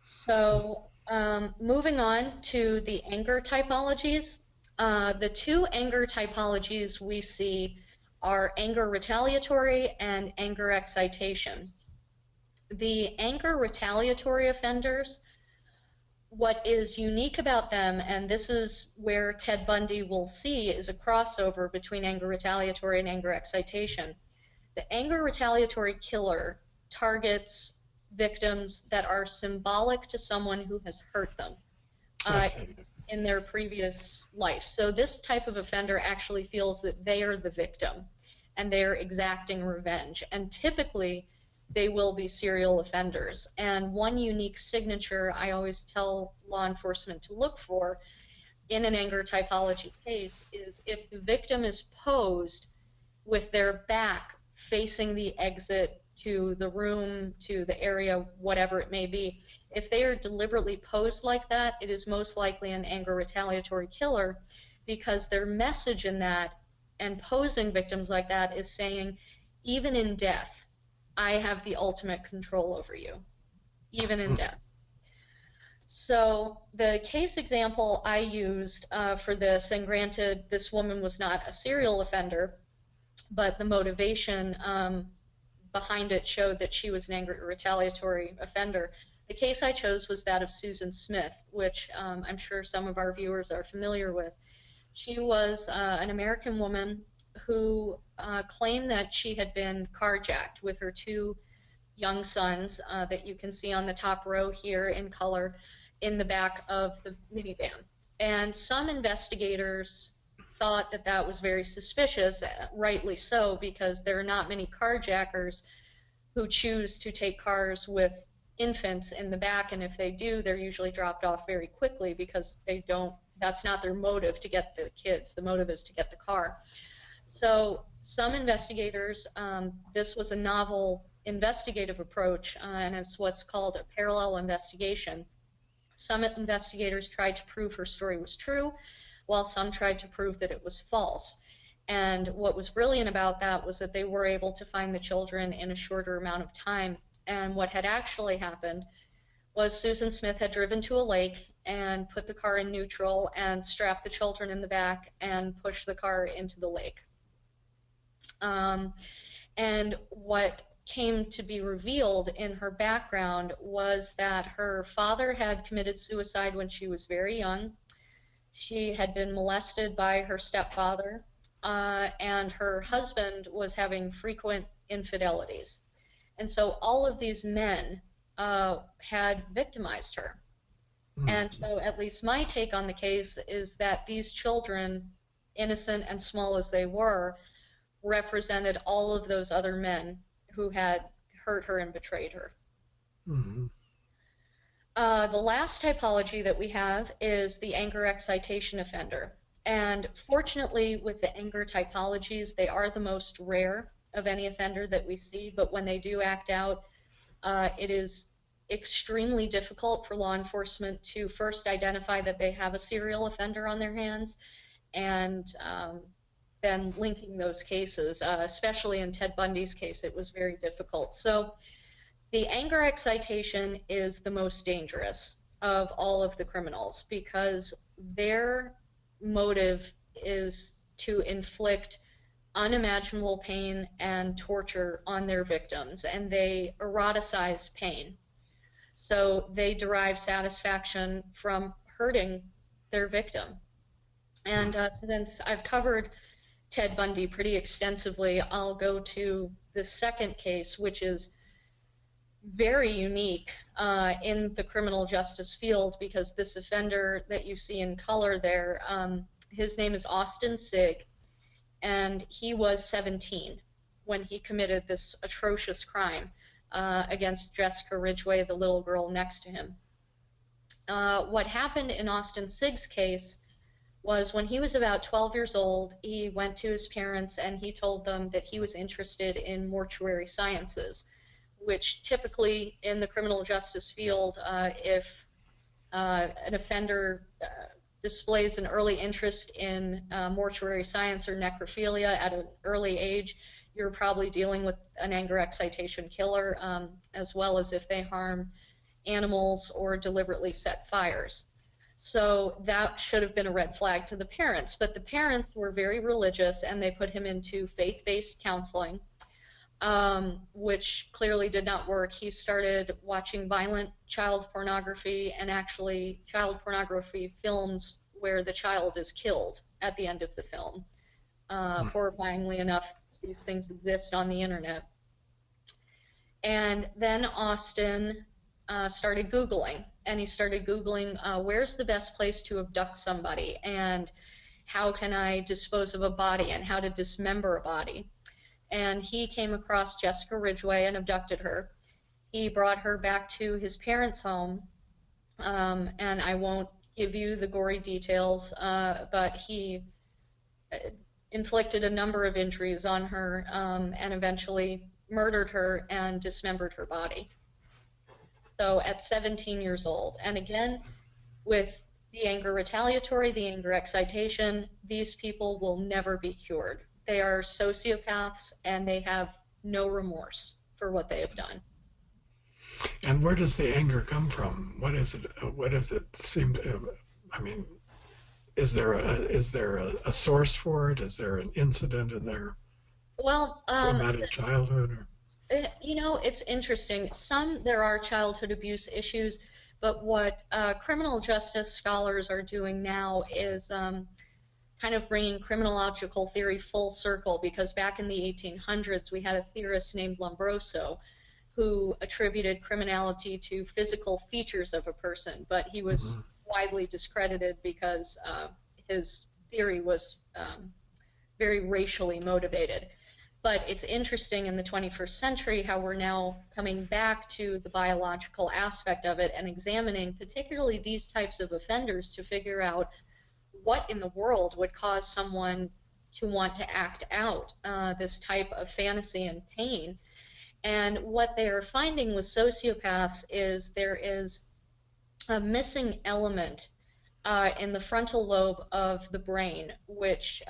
So Moving on to the anger typologies. The two anger typologies we see are anger retaliatory and anger excitation. The anger retaliatory offenders, what is unique about them, and this is where Ted Bundy will see, is a crossover between anger retaliatory and anger excitation. The anger retaliatory killer targets victims that are symbolic to someone who has hurt them in their previous life. So this type of offender actually feels that they are the victim and they're exacting revenge. And typically, they will be serial offenders. And one unique signature I always tell law enforcement to look for in an anger typology case is if the victim is posed with their back facing the exit to the room, to the area, whatever it may be. If they are deliberately posed like that, it is most likely an anger retaliatory killer, because their message in that and posing victims like that is saying, even in death, I have the ultimate control over you, even in death. So the case example I used for this, and granted this woman was not a serial offender, but the motivation behind it showed that she was an angry retaliatory offender. The case I chose was that of Susan Smith, which I'm sure some of our viewers are familiar with. She was an American woman who claimed that she had been carjacked with her two young sons that you can see on the top row here in color in the back of the minivan. And some investigators thought that that was very suspicious, rightly so, because there are not many carjackers who choose to take cars with infants in the back, and if they do, they're usually dropped off very quickly because they don't, that's not their motive to get the kids. The motive is to get the car. So some investigators, this was a novel investigative approach, and it's what's called a parallel investigation. Some investigators tried to prove her story was true, while some tried to prove that it was false. And what was brilliant about that was that they were able to find the children in a shorter amount of time. And what had actually happened was Susan Smith had driven to a lake and put the car in neutral and strapped the children in the back and pushed the car into the lake. And what came to be revealed in her background was that her father had committed suicide when she was very young. She had been molested by her stepfather, and her husband was having frequent infidelities. And so all of these men had victimized her. And so at least my take on the case is that these children, innocent and small as they were, represented all of those other men who had hurt her and betrayed her. The last typology that we have is the anger excitation offender. And fortunately, with the anger typologies, they are the most rare of any offender that we see, but when they do act out, it is extremely difficult for law enforcement to first identify that they have a serial offender on their hands, and then linking those cases, especially in Ted Bundy's case, it was very difficult. So the anger excitation is the most dangerous of all of the criminals because their motive is to inflict unimaginable pain and torture on their victims, and they eroticize pain. So they derive satisfaction from hurting their victim. And since I've covered Ted Bundy pretty extensively, I'll go to the second case, which is very unique in the criminal justice field, because this offender that you see in color there, his name is Austin Sigg, and he was 17 when he committed this atrocious crime against Jessica Ridgway, the little girl next to him. What happened in Austin Sigg's case was when he was about 12 years old, he went to his parents and he told them that he was interested in mortuary sciences, which typically in the criminal justice field, if an offender displays an early interest in mortuary science or necrophilia at an early age, you're probably dealing with an anger excitation killer, as well as if they harm animals or deliberately set fires. So that should have been a red flag to the parents. But the parents were very religious, and they put him into faith-based counseling, which clearly did not work. He started watching violent child pornography, and actually child pornography films where the child is killed at the end of the film. Horrifyingly enough, these things exist on the internet. And then Austin started Googling, and he started Googling where's the best place to abduct somebody, and how can I dispose of a body, and how to dismember a body. And he came across Jessica Ridgway and abducted her. He brought her back to his parents' home, and I won't give you the gory details, but he inflicted a number of injuries on her, and eventually murdered her and dismembered her body. So at 17 years old. And again, with the anger retaliatory, the anger excitation, these people will never be cured. They are sociopaths, and they have no remorse for what they have done. And where does the anger come from? What is it? What does it seem to? I mean, is there a source for it? Is there an incident in their traumatic childhood? Or? It's interesting. There are childhood abuse issues, but what criminal justice scholars are doing now is kind of bringing criminological theory full circle, because back in the 1800s we had a theorist named Lombroso who attributed criminality to physical features of a person, but he was widely discredited because his theory was very racially motivated. But it's interesting in the 21st century how we're now coming back to the biological aspect of it and examining particularly these types of offenders to figure out what in the world would cause someone to want to act out this type of fantasy and pain. And what they are finding with sociopaths is there is a missing element in the frontal lobe of the brain, which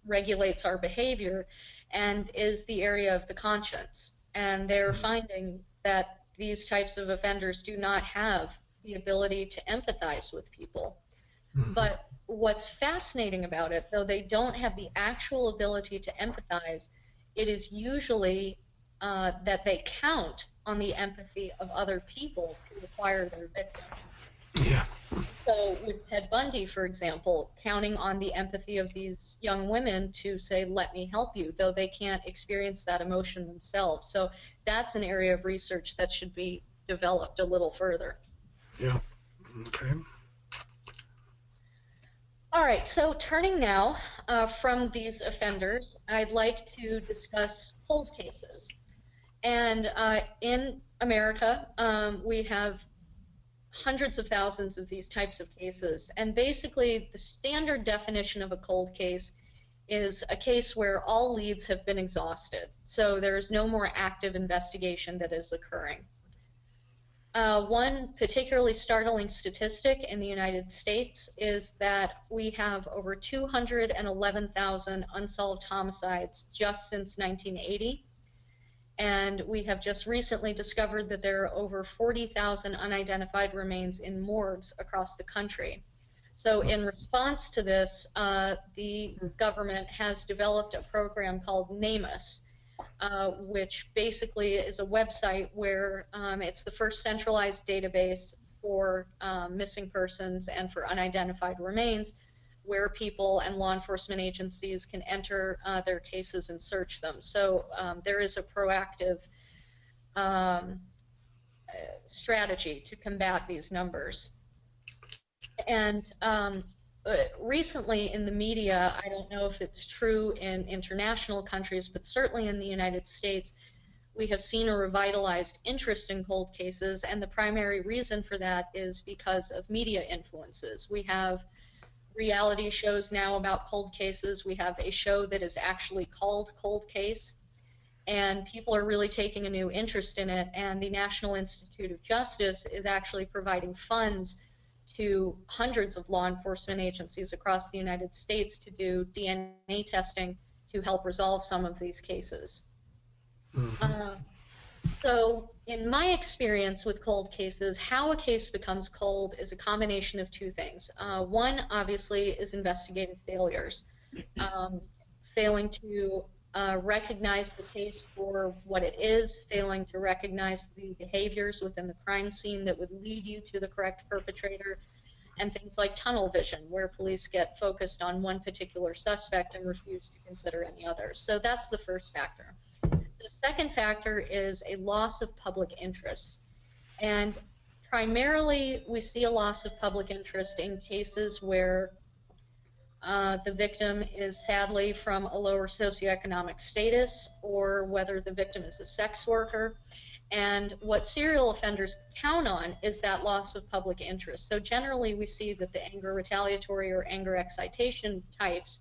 regulates our behavior and is the area of the conscience. And they're finding that these types of offenders do not have the ability to empathize with people. But what's fascinating about it, though they don't have the actual ability to empathize, it is usually that they count on the empathy of other people to acquire their victims. Yeah. So with Ted Bundy, for example, counting on the empathy of these young women to say, let me help you, though they can't experience that emotion themselves. So that's an area of research that should be developed a little further. Yeah. Okay. All right, so turning now from these offenders, I'd like to discuss cold cases. And in America, we have hundreds of thousands of these types of cases. And basically, the standard definition of a cold case is a case where all leads have been exhausted. So there is no more active investigation that is occurring. One particularly startling statistic in the United States is that we have over 211,000 unsolved homicides just since 1980. And we have just recently discovered that there are over 40,000 unidentified remains in morgues across the country. So in response to this, the government has developed a program called NamUs, which basically is a website where it's the first centralized database for missing persons and for unidentified remains, where people and law enforcement agencies can enter their cases and search them. So there is a proactive strategy to combat these numbers. And recently in the media, I don't know if it's true in international countries, but certainly in the United States, we have seen a revitalized interest in cold cases, and the primary reason for that is because of media influences. We have reality shows now about cold cases. We have a show that is actually called Cold Case, and people are really taking a new interest in it, and the National Institute of Justice is actually providing funds to hundreds of law enforcement agencies across the United States to do DNA testing to help resolve some of these cases. So, in my experience with cold cases, how a case becomes cold is a combination of two things. One, obviously, is investigative failures, um, failing to recognize the case for what it is, failing to recognize the behaviors within the crime scene that would lead you to the correct perpetrator, and things like tunnel vision, where police get focused on one particular suspect and refuse to consider any others. So that's the first factor. The second factor is a loss of public interest. And primarily, we see a loss of public interest in cases where the victim is sadly from a lower socioeconomic status, or whether the victim is a sex worker. And what serial offenders count on is that loss of public interest. So generally, we see that the anger retaliatory or anger excitation types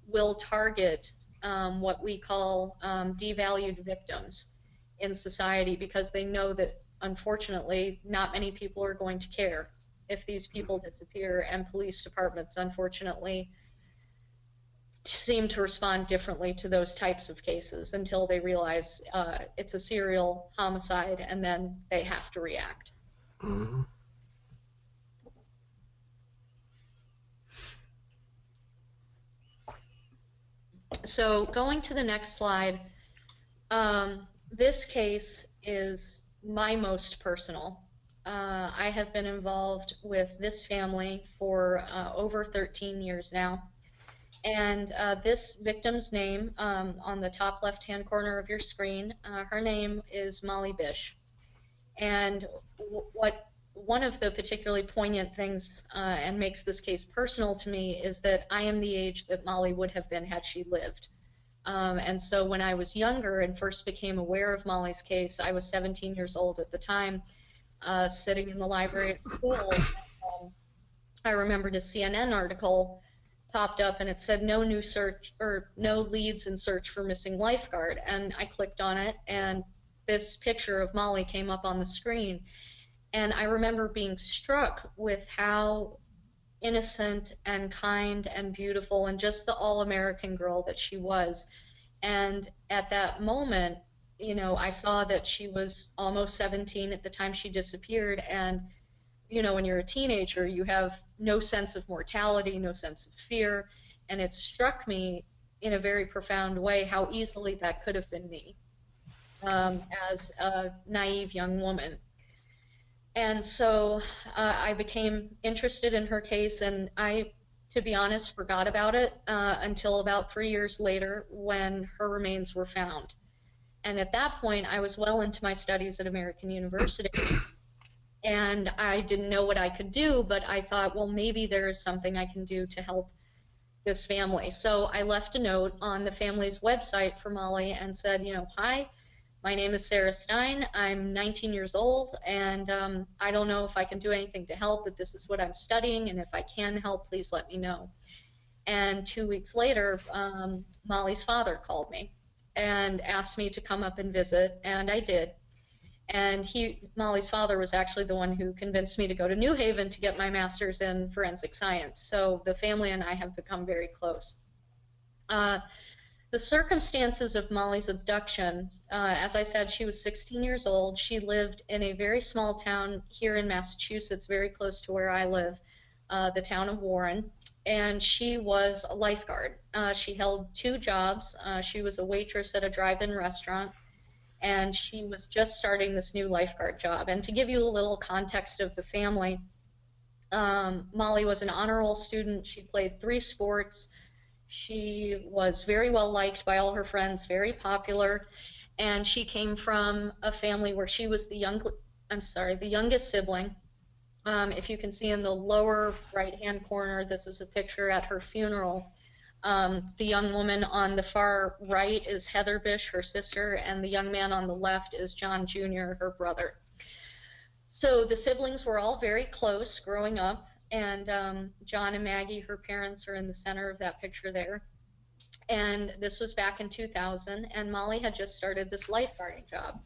will target what we call devalued victims in society, because they know that unfortunately not many people are going to care if these people disappear, and police departments unfortunately seem to respond differently to those types of cases until they realize it's a serial homicide, and then they have to react. Mhm. So going to the next slide, this case is my most personal. I have been involved with this family for over 13 years now. And this victim's name, on the top left-hand corner of your screen, her name is Molly Bish. And one of the particularly poignant things and makes this case personal to me is that I am the age that Molly would have been had she lived. And so when I was younger and first became aware of Molly's case, I was 17 years old at the time, sitting in the library at school. I remembered a CNN article popped up, and it said no new search, or no leads in search for missing lifeguard. And I clicked on it, and this picture of Molly came up on the screen. And I remember being struck with how innocent and kind and beautiful and just the all-American girl that she was. And at that moment, you know, I saw that she was almost 17 at the time she disappeared. And you know, when you're a teenager, you have no sense of mortality, no sense of fear, and it struck me in a very profound way how easily that could have been me as a naive young woman. And so I became interested in her case, and I, to be honest, forgot about it until about 3 years later when her remains were found. And at that point, I was well into my studies at American University. And I didn't know what I could do, but I thought, well, maybe there is something I can do to help this family. So I left a note on the family's website for Molly and said, you know, hi, my name is Sarah Stein. I'm 19 years old, and I don't know if I can do anything to help, but this is what I'm studying, and if I can help, please let me know. And 2 weeks later, Molly's father called me and asked me to come up and visit, and I did. And Molly's father was actually the one who convinced me to go to New Haven to get my master's in forensic science. So the family and I have become very close. The circumstances of Molly's abduction, as I said, she was 16 years old. She lived in a very small town here in Massachusetts, very close to where I live, the town of Warren. And she was a lifeguard. She held 2 jobs. She was a waitress at a drive-in restaurant, and she was just starting this new lifeguard job. And to give you a little context of the family, Molly was an honor roll student. She played 3 sports. She was very well liked by all her friends, very popular, and she came from a family where she was the youngest sibling. If you can see in the lower right-hand corner, this is a picture at her funeral. The young woman on the far right is Heather Bish, her sister, and the young man on the left is John Jr., her brother. So the siblings were all very close growing up, and John and Maggie, her parents, are in the center of that picture there. And this was back in 2000, and Molly had just started this lifeguarding job.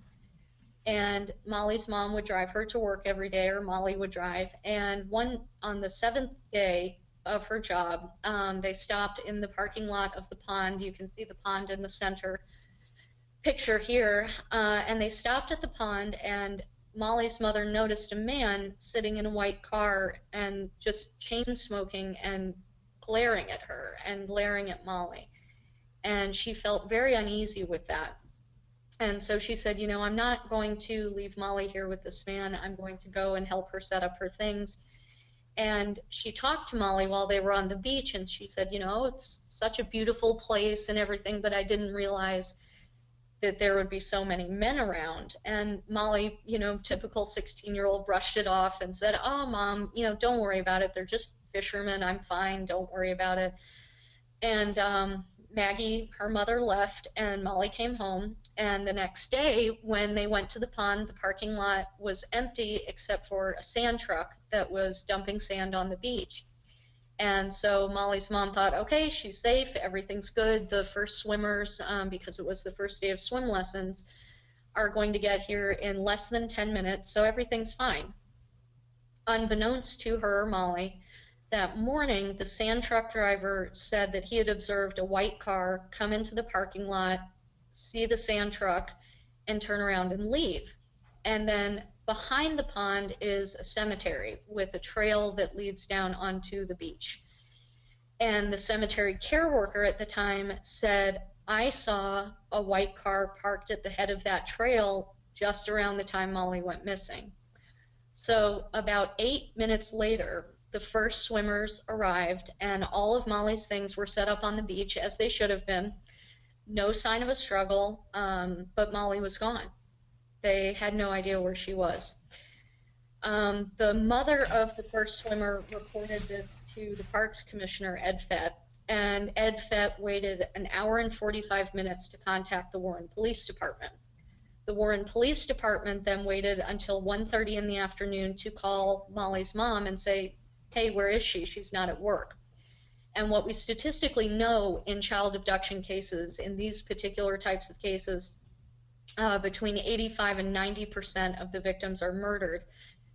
And Molly's mom would drive her to work every day, or Molly would drive. And on the 7th day of her job, they stopped in the parking lot of the pond. You can see the pond in the center. picture here, and they stopped at the pond, and Molly's mother noticed a man sitting in a white car and just chain smoking and glaring at her and glaring at Molly. And she felt very uneasy with that. And so she said, you know, I'm not going to leave Molly here with this man. I'm going to go and help her set up her things. And she talked to Molly while they were on the beach, and she said, you know, it's such a beautiful place and everything, but I didn't realize that there would be so many men around. And Molly, you know, typical 16-year-old, brushed it off and said, oh, Mom, you know, don't worry about it. They're just fishermen. I'm fine. Don't worry about it. And Maggie, her mother, left, and Molly came home. And the next day, when they went to the pond, the parking lot was empty except for a sand truck that was dumping sand on the beach. And so Molly's mom thought, okay, she's safe, everything's good. The first swimmers, because it was the first day of swim lessons, are going to get here in less than 10 minutes, so everything's fine. Unbeknownst to her, Molly, that morning, the sand truck driver said that he had observed a white car come into the parking lot, see the sand truck, and turn around and leave. And then behind the pond is a cemetery with a trail that leads down onto the beach. And the cemetery care worker at the time said, I saw a white car parked at the head of that trail just around the time Molly went missing. So about 8 minutes later, the first swimmers arrived, and all of Molly's things were set up on the beach as they should have been. No sign of a struggle, but Molly was gone. They had no idea where she was. The mother of the first swimmer reported this to the Parks Commissioner, Ed Fett, and Ed Fett waited an hour and 45 minutes to contact the Warren Police Department. The Warren Police Department then waited until 1:30 in the afternoon to call Molly's mom and say, hey, where is she? She's not at work. And what we statistically know in child abduction cases, in these particular types of cases, between 85 and 90% of the victims are murdered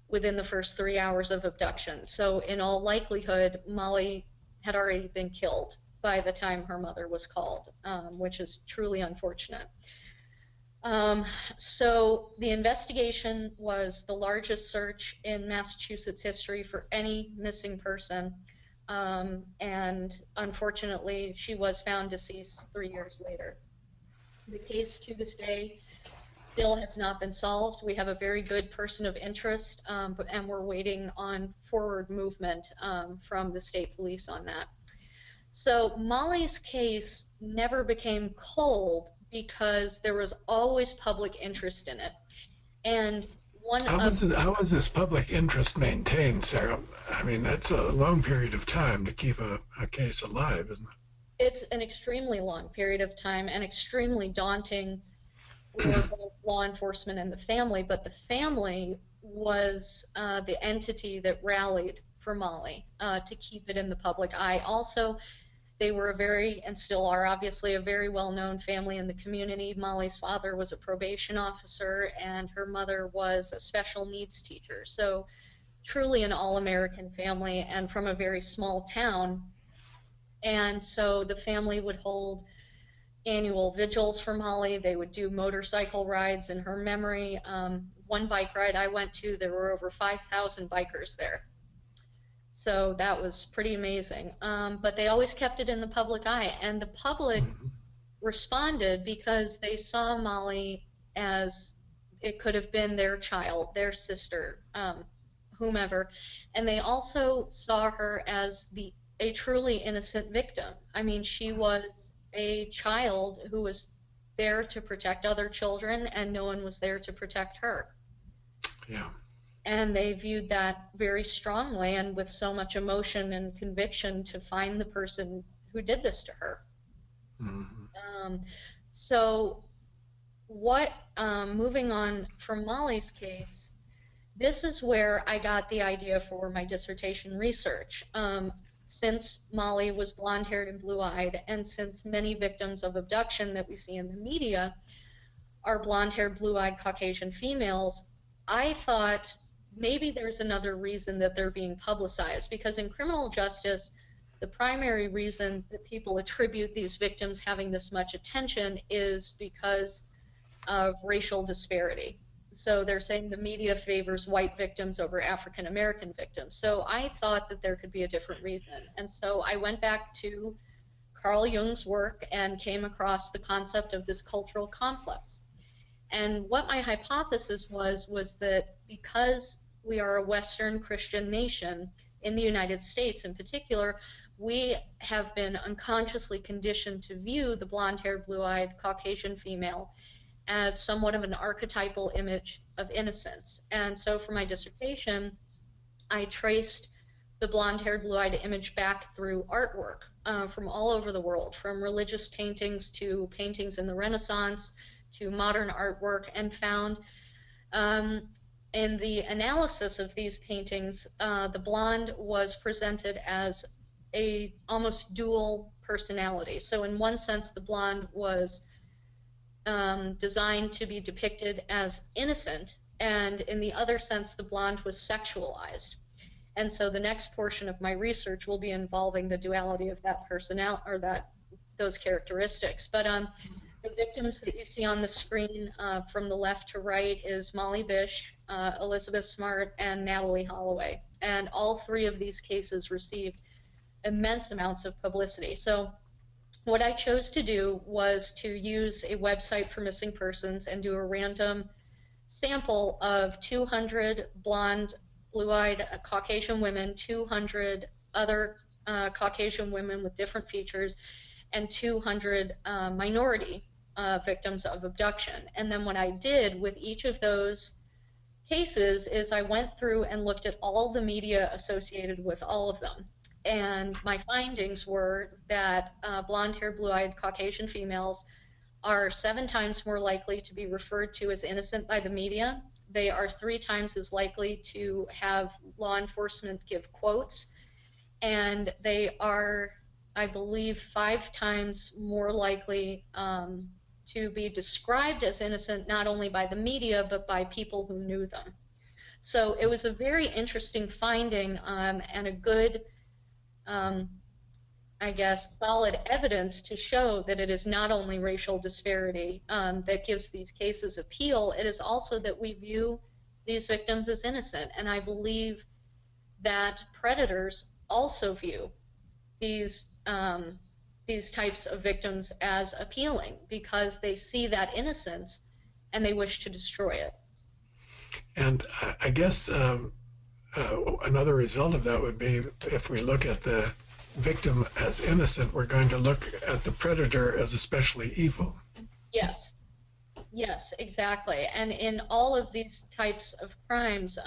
within the first 3 hours of abduction. So in all likelihood, Molly had already been killed by the time her mother was called, which is truly unfortunate. So the investigation was the largest search in Massachusetts history for any missing person. And unfortunately, she was found deceased 3 years later. The case to this day still has not been solved. We have a very good person of interest, and we're waiting on forward movement from the state police on that. So Molly's case never became cold because there was always public interest in it. And how was this public interest maintained, Sarah? I mean, that's a long period of time to keep a case alive, isn't it? It's an extremely long period of time and extremely daunting for both law enforcement and the family, but the family was the entity that rallied for Molly to keep it in the public eye. Also, they were and still are obviously, a very well-known family in the community. Molly's father was a probation officer, and her mother was a special needs teacher. So truly an all-American family and from a very small town. And so the family would hold annual vigils for Molly. They would do motorcycle rides in her memory. One bike ride I went to, there were over 5,000 bikers there. So that was pretty amazing. But they always kept it in the public eye. And the public responded because they saw Molly as it could have been their child, their sister, whomever. And they also saw her as a truly innocent victim. I mean, she was a child who was there to protect other children, and no one was there to protect her. Yeah. And they viewed that very strongly and with so much emotion and conviction to find the person who did this to her. So moving on from Molly's case, this is where I got the idea for my dissertation research. Since Molly was blonde-haired and blue-eyed, and since many victims of abduction that we see in the media are blonde-haired, blue-eyed Caucasian females, I thought maybe there's another reason that they're being publicized, because in criminal justice, the primary reason that people attribute these victims having this much attention is because of racial disparity. So they're saying the media favors white victims over African American victims. So I thought that there could be a different reason. And so I went back to Carl Jung's work and came across the concept of this cultural complex. And what my hypothesis was that because we are a Western Christian nation, in the United States in particular, we have been unconsciously conditioned to view the blonde-haired, blue-eyed Caucasian female as somewhat of an archetypal image of innocence. And so for my dissertation, I traced the blonde-haired, blue-eyed image back through artwork from all over the world, from religious paintings to paintings in the Renaissance to modern artwork, and found in the analysis of these paintings, the blonde was presented as a almost dual personality. So in one sense, the blonde was designed to be depicted as innocent, and in the other sense, the blonde was sexualized. And so the next portion of my research will be involving the duality of that those characteristics. But the victims that you see on the screen from the left to right is Molly Bish, Elizabeth Smart, and Natalie Holloway. And all three of these cases received immense amounts of publicity. So what I chose to do was to use a website for missing persons and do a random sample of 200 blonde, blue-eyed Caucasian women, 200 other Caucasian women with different features, and 200 minority victims of abduction. And then what I did with each of those cases is I went through and looked at all the media associated with all of them. And my findings were that blonde-haired, blue-eyed Caucasian females are 7 times more likely to be referred to as innocent by the media. They are 3 times as likely to have law enforcement give quotes. And they are, I believe, 5 times more likely to be described as innocent, not only by the media, but by people who knew them. So it was a very interesting finding and a good, I guess, solid evidence to show that it is not only racial disparity that gives these cases appeal, it is also that we view these victims as innocent. And I believe that predators also view these types of victims as appealing because they see that innocence and they wish to destroy it. And I guess another result of that would be if we look at the victim as innocent, we're going to look at the predator as especially evil. Yes. Yes, exactly. And in all of these types of crimes,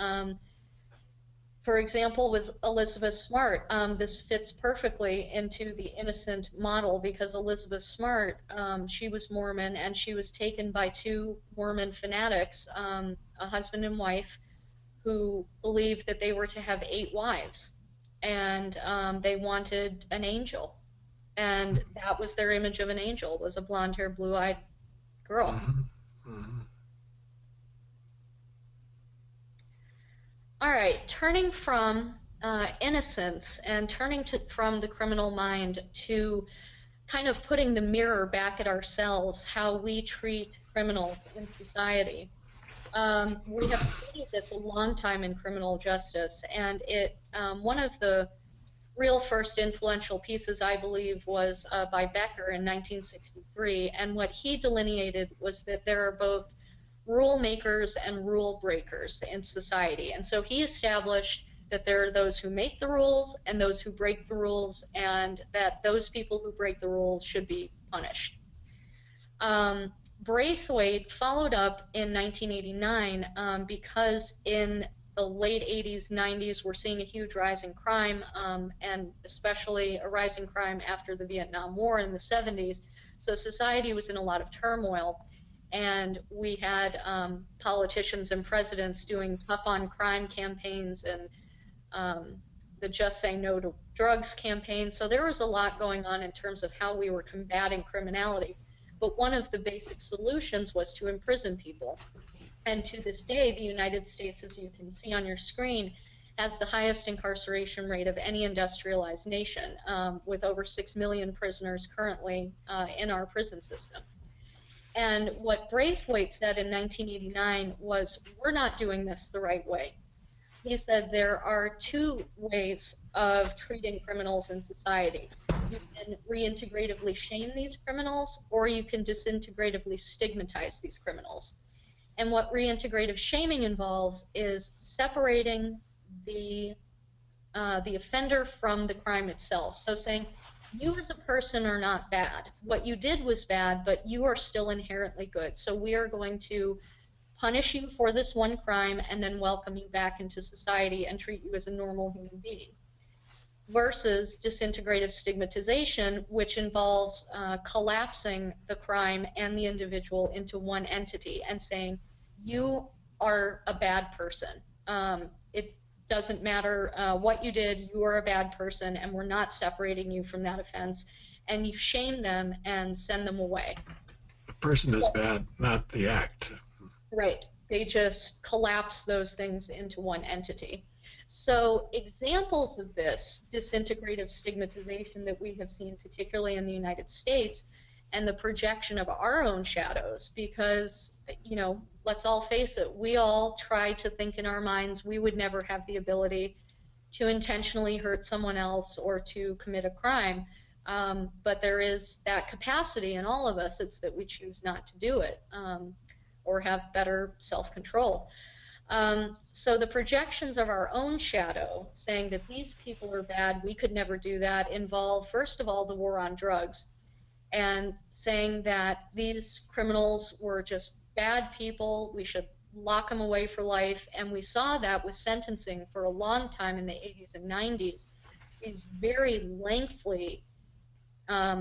for example, with Elizabeth Smart, this fits perfectly into the innocent model because Elizabeth Smart, she was Mormon and she was taken by 2 Mormon fanatics, a husband and wife, who believed that they were to have 8 wives. And they wanted an angel. And that was their image of an angel, was a blonde-haired, blue-eyed girl. Mm-hmm. Mm-hmm. All right, turning from innocence and turning from the criminal mind to kind of putting the mirror back at ourselves, how we treat criminals in society. We have studied this a long time in criminal justice, and one of the real first influential pieces, I believe, was by Becker in 1963, and what he delineated was that there are both rule makers and rule breakers in society. And so he established that there are those who make the rules and those who break the rules, and that those people who break the rules should be punished. Braithwaite followed up in 1989 because in the late 80s, 90s, we're seeing a huge rise in crime, and especially a rise in crime after the Vietnam War in the 70s. So society was in a lot of turmoil. And we had politicians and presidents doing tough on crime campaigns and the Just Say No to Drugs campaign. So there was a lot going on in terms of how we were combating criminality. But one of the basic solutions was to imprison people. And to this day, the United States, as you can see on your screen, has the highest incarceration rate of any industrialized nation, with over 6 million prisoners currently in our prison system. And what Braithwaite said in 1989 was, we're not doing this the right way. He said there are two ways of treating criminals in society. You can reintegratively shame these criminals, or you can disintegratively stigmatize these criminals. And what reintegrative shaming involves is separating the offender from the crime itself. So saying, you as a person are not bad. What you did was bad, but you are still inherently good. So we are going to punish you for this one crime and then welcome you back into society and treat you as a normal human being. Versus disintegrative stigmatization, which involves collapsing the crime and the individual into one entity and saying, you are a bad person. It doesn't matter what you did, you are a bad person, and we're not separating you from that offense. And you shame them and send them away. The person is bad, not the act. Right. They just collapse those things into one entity. So examples of this disintegrative stigmatization that we have seen, particularly in the United States, and the projection of our own shadows, because, let's all face it, we all try to think in our minds we would never have the ability to intentionally hurt someone else or to commit a crime. But there is that capacity in all of us. It's that we choose not to do it or have better self-control. So the projections of our own shadow, saying that these people are bad, we could never do that, involve, first of all, the war on drugs, and saying that these criminals were just bad people, we should lock them away for life. And we saw that with sentencing for a long time in the 80s and 90s, these very lengthy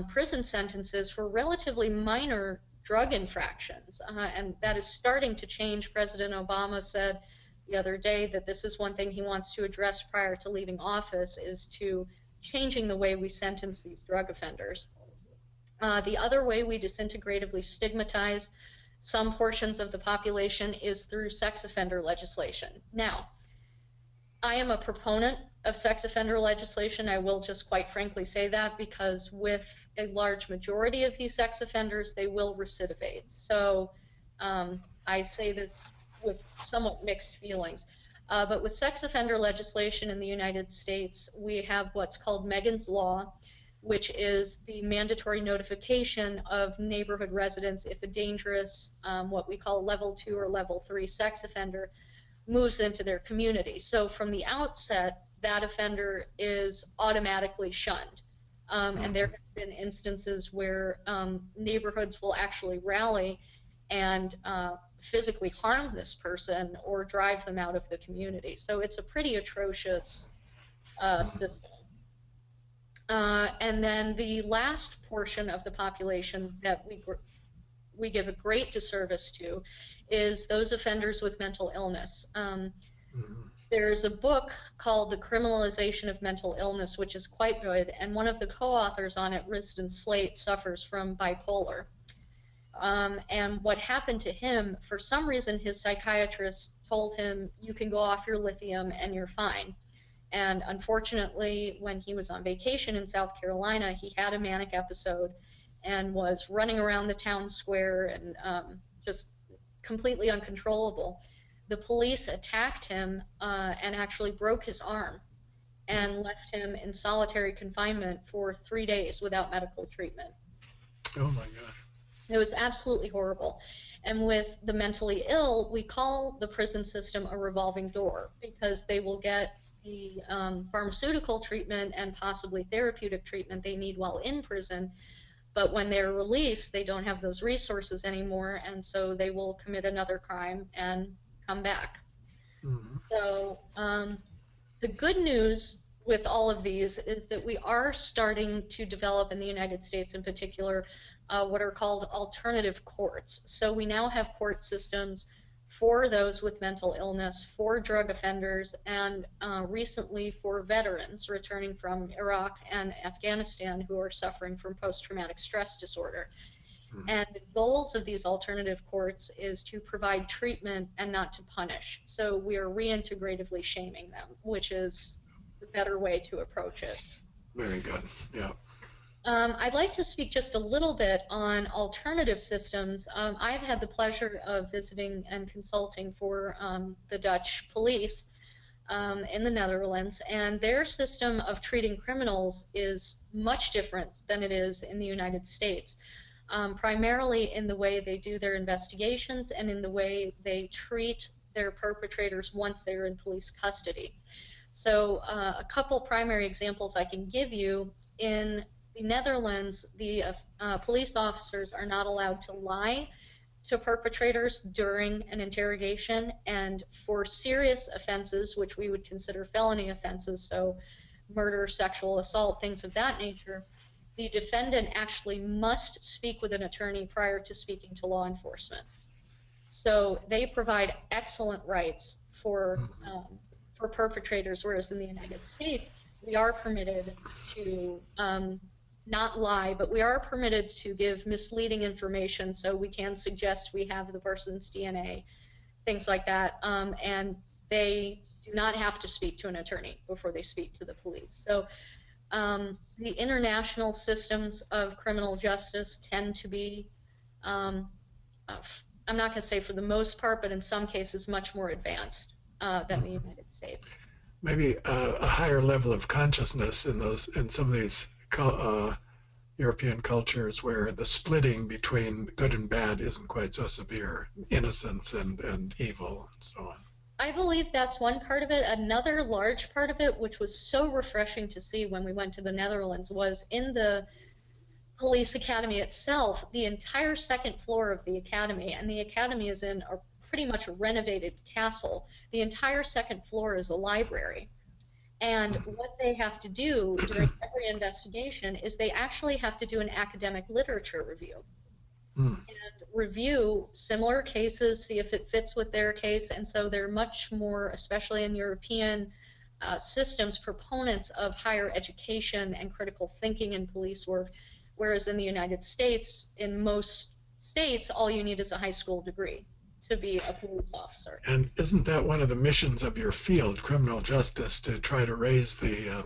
prison sentences for relatively minor drug infractions, and that is starting to change. President Obama said the other day that this is one thing he wants to address prior to leaving office, is to changing the way we sentence these drug offenders. The other way we disintegratively stigmatize some portions of the population is through sex offender legislation. Now, I am a proponent of sex offender legislation. I will just quite frankly say that, because with a large majority of these sex offenders, they will recidivate. So I say this with somewhat mixed feelings. But with sex offender legislation in the United States, we have what's called Megan's Law, which is the mandatory notification of neighborhood residents if a dangerous, what we call level 2 or level 3 sex offender moves into their community. So from the outset, that offender is automatically shunned. And there have been instances where neighborhoods will actually rally and physically harm this person or drive them out of the community. So it's a pretty atrocious system. And then the last portion of the population that we give a great disservice to is those offenders with mental illness. There's a book called The Criminalization of Mental Illness, which is quite good, and one of the co-authors on it, Risden Slate, suffers from bipolar. And what happened to him, for some reason, his psychiatrist told him, you can go off your lithium and you're fine. And unfortunately, when he was on vacation in South Carolina, he had a manic episode and was running around the town square and just completely uncontrollable. The police attacked him and actually broke his arm and left him in solitary confinement for 3 days without medical treatment. Oh my gosh. It was absolutely horrible. And with the mentally ill, we call the prison system a revolving door, because they will get the pharmaceutical treatment and possibly therapeutic treatment they need while in prison, but when they're released, they don't have those resources anymore, and so they will commit another crime and come back. So the good news with all of these is that we are starting to develop, in the United States in particular, what are called alternative courts. So we now have court systems for those with mental illness, for drug offenders, and recently for veterans returning from Iraq and Afghanistan who are suffering from post-traumatic stress disorder. And the goals of these alternative courts is to provide treatment and not to punish. So we are reintegratively shaming them, which is the better way to approach it. Very good. Yeah. I'd like to speak just a little bit on alternative systems. I've had the pleasure of visiting and consulting for the Dutch police in the Netherlands, and their system of treating criminals is much different than it is in the United States, primarily in the way they do their investigations and in the way they treat their perpetrators once they're in police custody. So a couple primary examples I can give you. In the Netherlands, the police officers are not allowed to lie to perpetrators during an interrogation, and for serious offenses, which we would consider felony offenses, so murder, sexual assault, things of that nature, the defendant actually must speak with an attorney prior to speaking to law enforcement. So they provide excellent rights for perpetrators, whereas in the United States, we are permitted to not lie, but we are permitted to give misleading information, so we can suggest we have the person's DNA, things like that, and they do not have to speak to an attorney before they speak to the police. So the international systems of criminal justice tend to be, I'm not going to say for the most part, but in some cases much more advanced than the United States. Maybe a higher level of consciousness in some of these European cultures where the splitting between good and bad isn't quite so severe, innocence and evil and so on. I believe that's one part of it. Another large part of it, which was so refreshing to see when we went to the Netherlands, was in the police academy itself, the entire second floor of the academy, and the academy is in a pretty much renovated castle. The entire second floor is a library. And what they have to do during every investigation is they actually have to do an academic literature review. And review similar cases, see if it fits with their case. And so they're much more, especially in European systems, proponents of higher education and critical thinking in police work, whereas in the United States, in most states, all you need is a high school degree to be a police officer. And isn't that one of the missions of your field, criminal justice, to try to raise the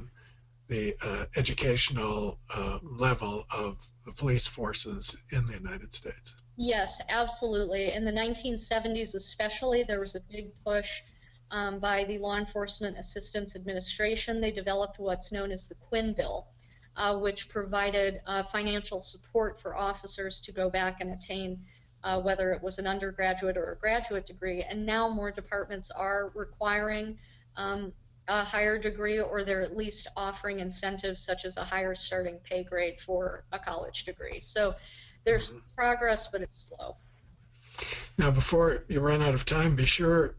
educational level of the police forces in the United States? Yes, absolutely. In the 1970s especially, there was a big push by the Law Enforcement Assistance Administration. They developed what's known as the Quinn Bill, which provided financial support for officers to go back and attain whether it was an undergraduate or a graduate degree. And now more departments are requiring a higher degree, or they're at least offering incentives such as a higher starting pay grade for a college degree. So there's progress, but it's slow. Now, before you run out of time, be sure,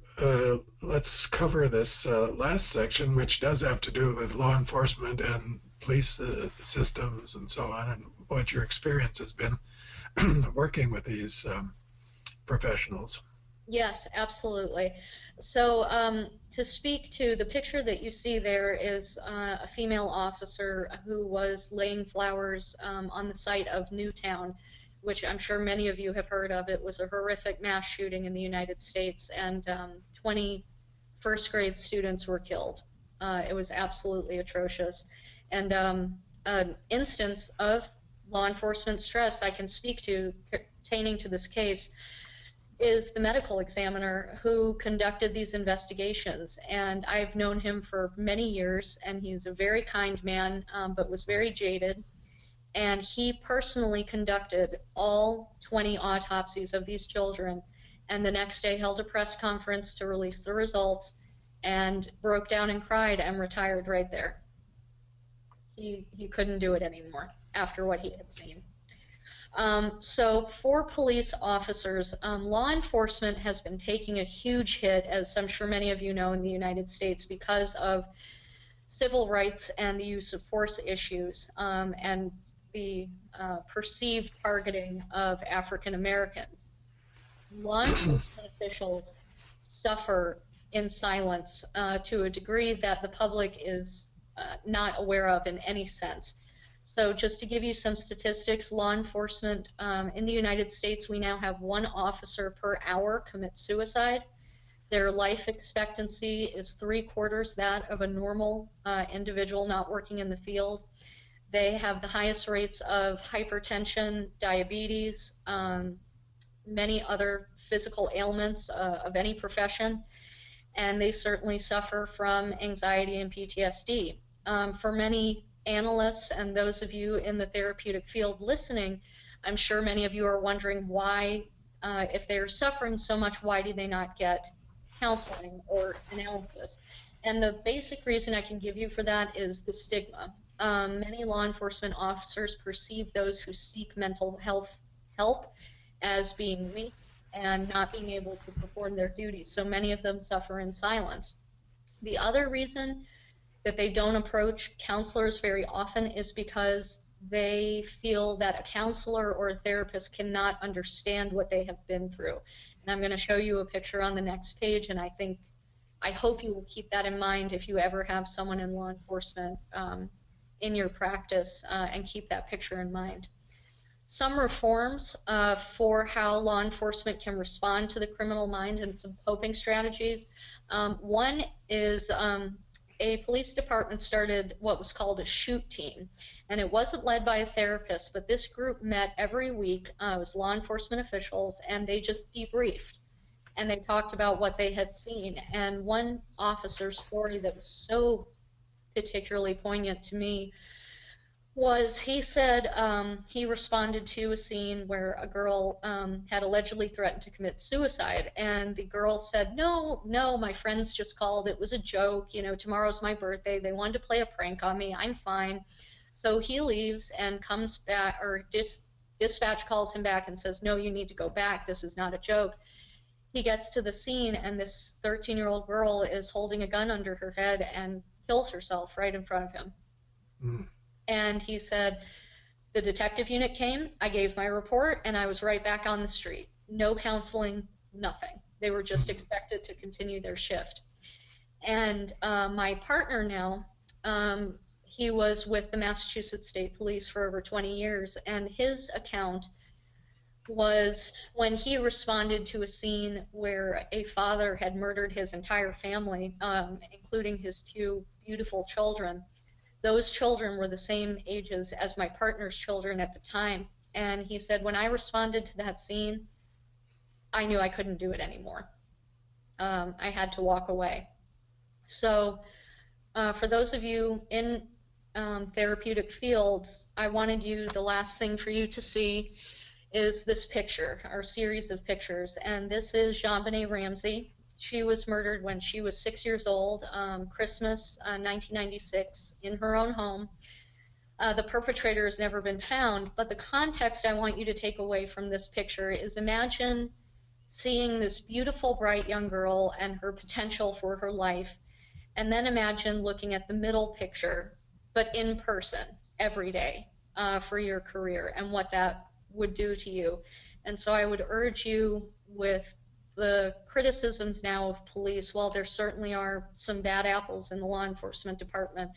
let's cover this last section, which does have to do with law enforcement and police systems and so on, and what your experience has been working with these professionals. Yes, absolutely. So to speak to the picture that you see there is a female officer who was laying flowers on the site of Newtown, which I'm sure many of you have heard of. It was a horrific mass shooting in the United States, and 20 first grade students were killed. It was absolutely atrocious. And an instance of law enforcement stress I can speak to pertaining to this case is the medical examiner who conducted these investigations. And I've known him for many years, and he's a very kind man, but was very jaded. And he personally conducted all 20 autopsies of these children, and the next day held a press conference to release the results, and broke down and cried and retired right there. He couldn't do it anymore after what he had seen. So for police officers, law enforcement has been taking a huge hit, as I'm sure many of you know, in the United States because of civil rights and the use of force issues, and the perceived targeting of African Americans. Law enforcement officials suffer in silence to a degree that the public is not aware of in any sense. So just to give you some statistics, law enforcement in the United States, we now have 1 officer per hour commit suicide. Their life expectancy is 3/4 that of a normal individual not working in the field. They have the highest rates of hypertension, diabetes, many other physical ailments of any profession, and they certainly suffer from anxiety and PTSD. For many analysts and those of you in the therapeutic field listening, I'm sure many of you are wondering why, if they're suffering so much, why do they not get counseling or analysis? And the basic reason I can give you for that is the stigma. Many law enforcement officers perceive those who seek mental health help as being weak and not being able to perform their duties. So many of them suffer in silence. The other reason that they don't approach counselors very often is because they feel that a counselor or a therapist cannot understand what they have been through. And I'm going to show you a picture on the next page, and I hope you will keep that in mind if you ever have someone in law enforcement in your practice, and keep that picture in mind. Some reforms for how law enforcement can respond to the criminal mind and some coping strategies. One is a police department started what was called a shoot team, and it wasn't led by a therapist, but this group met every week. It was law enforcement officials, and they just debriefed, and they talked about what they had seen. And one officer's story that was so particularly poignant to me was he said he responded to a scene where a girl had allegedly threatened to commit suicide, and the girl said, no, my friends just called, it was a joke, tomorrow's my birthday, they wanted to play a prank on me, I'm fine. So he leaves and comes back, or dispatch calls him back and says, no, you need to go back, this is not a joke. He gets to the scene, and this 13-year-old girl is holding a gun under her head and kills herself right in front of him. Mm. And he said, the detective unit came, I gave my report, and I was right back on the street. No counseling, nothing. They were just expected to continue their shift. And my partner now, he was with the Massachusetts State Police for over 20 years, and his account was when he responded to a scene where a father had murdered his entire family, including his two beautiful children. Those children were the same ages as my partner's children at the time. And he said, when I responded to that scene, I knew I couldn't do it anymore. I had to walk away. So for those of you in therapeutic fields, I wanted the last thing for you to see is this picture, our series of pictures. And this is JonBenet Ramsey. She was murdered when she was 6 years old, Christmas 1996, in her own home. The perpetrator has never been found, but the context I want you to take away from this picture is imagine seeing this beautiful, bright young girl and her potential for her life, and then imagine looking at the middle picture, but in person, every day, for your career, and what that would do to you. And so I would urge you, with the criticisms now of police, while there certainly are some bad apples in the law enforcement department,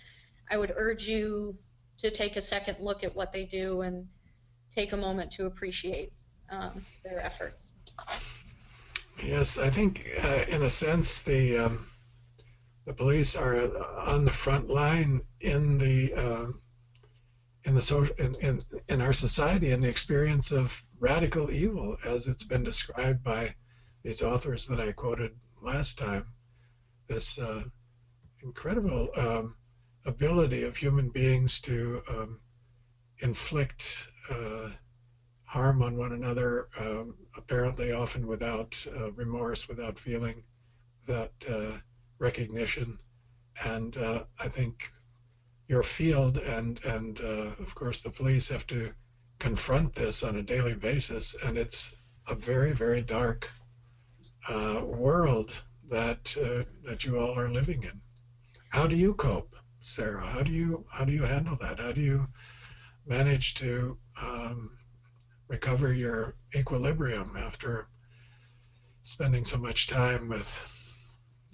I would urge you to take a second look at what they do and take a moment to appreciate their efforts. Yes, I think in a sense the police are on the front line in our society, in the experience of radical evil, as it's been described by these authors that I quoted last time. This incredible ability of human beings to inflict harm on one another, apparently often without remorse, without feeling, without recognition. And I think your field and of course the police have to confront this on a daily basis, and it's a very, very dark world that you all are living in. How do you cope, Sarah? How do you handle that? How do you manage to recover your equilibrium after spending so much time with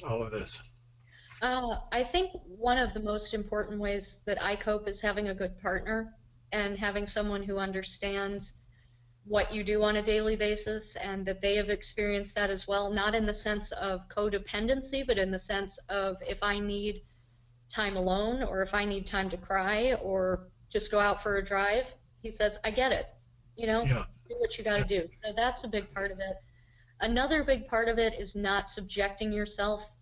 all of this? I think one of the most important ways that I cope is having a good partner and having someone who understands what you do on a daily basis, and that they have experienced that as well, not in the sense of codependency, but in the sense of if I need time alone, or if I need time to cry, or just go out for a drive. He says, I get it. Yeah. Do what you got to do. So that's a big part of it. Another big part of it is not subjecting yourself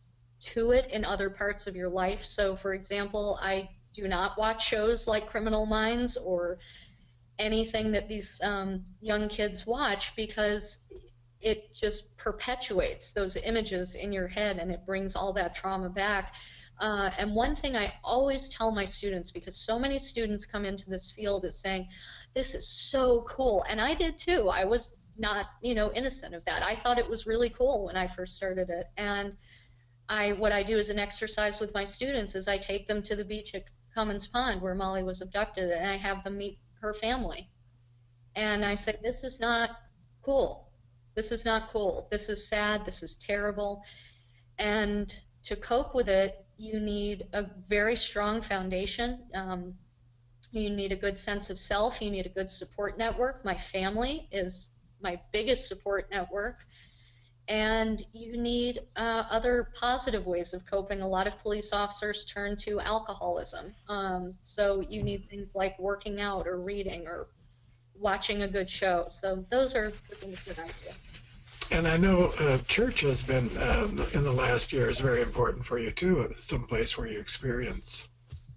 to it in other parts of your life. So, for example, I do not watch shows like Criminal Minds or anything that these young kids watch, because it just perpetuates those images in your head and it brings all that trauma back. And one thing I always tell my students, because so many students come into this field, is saying, this is so cool. And I did too. I was not, innocent of that. I thought it was really cool when I first started it. And what I do as an exercise with my students is I take them to the beach at Cummins Pond where Molly was abducted, and I have them meet her family. And I say, this is not cool. This is not cool. This is sad. This is terrible. And to cope with it, you need a very strong foundation. You need a good sense of self. You need a good support network. My family is my biggest support network. And you need other positive ways of coping. A lot of police officers turn to alcoholism. So you need things like working out or reading or watching a good show. So those are the things that I do. And I know church has been, in the last year, is very important for you too, some place where you experience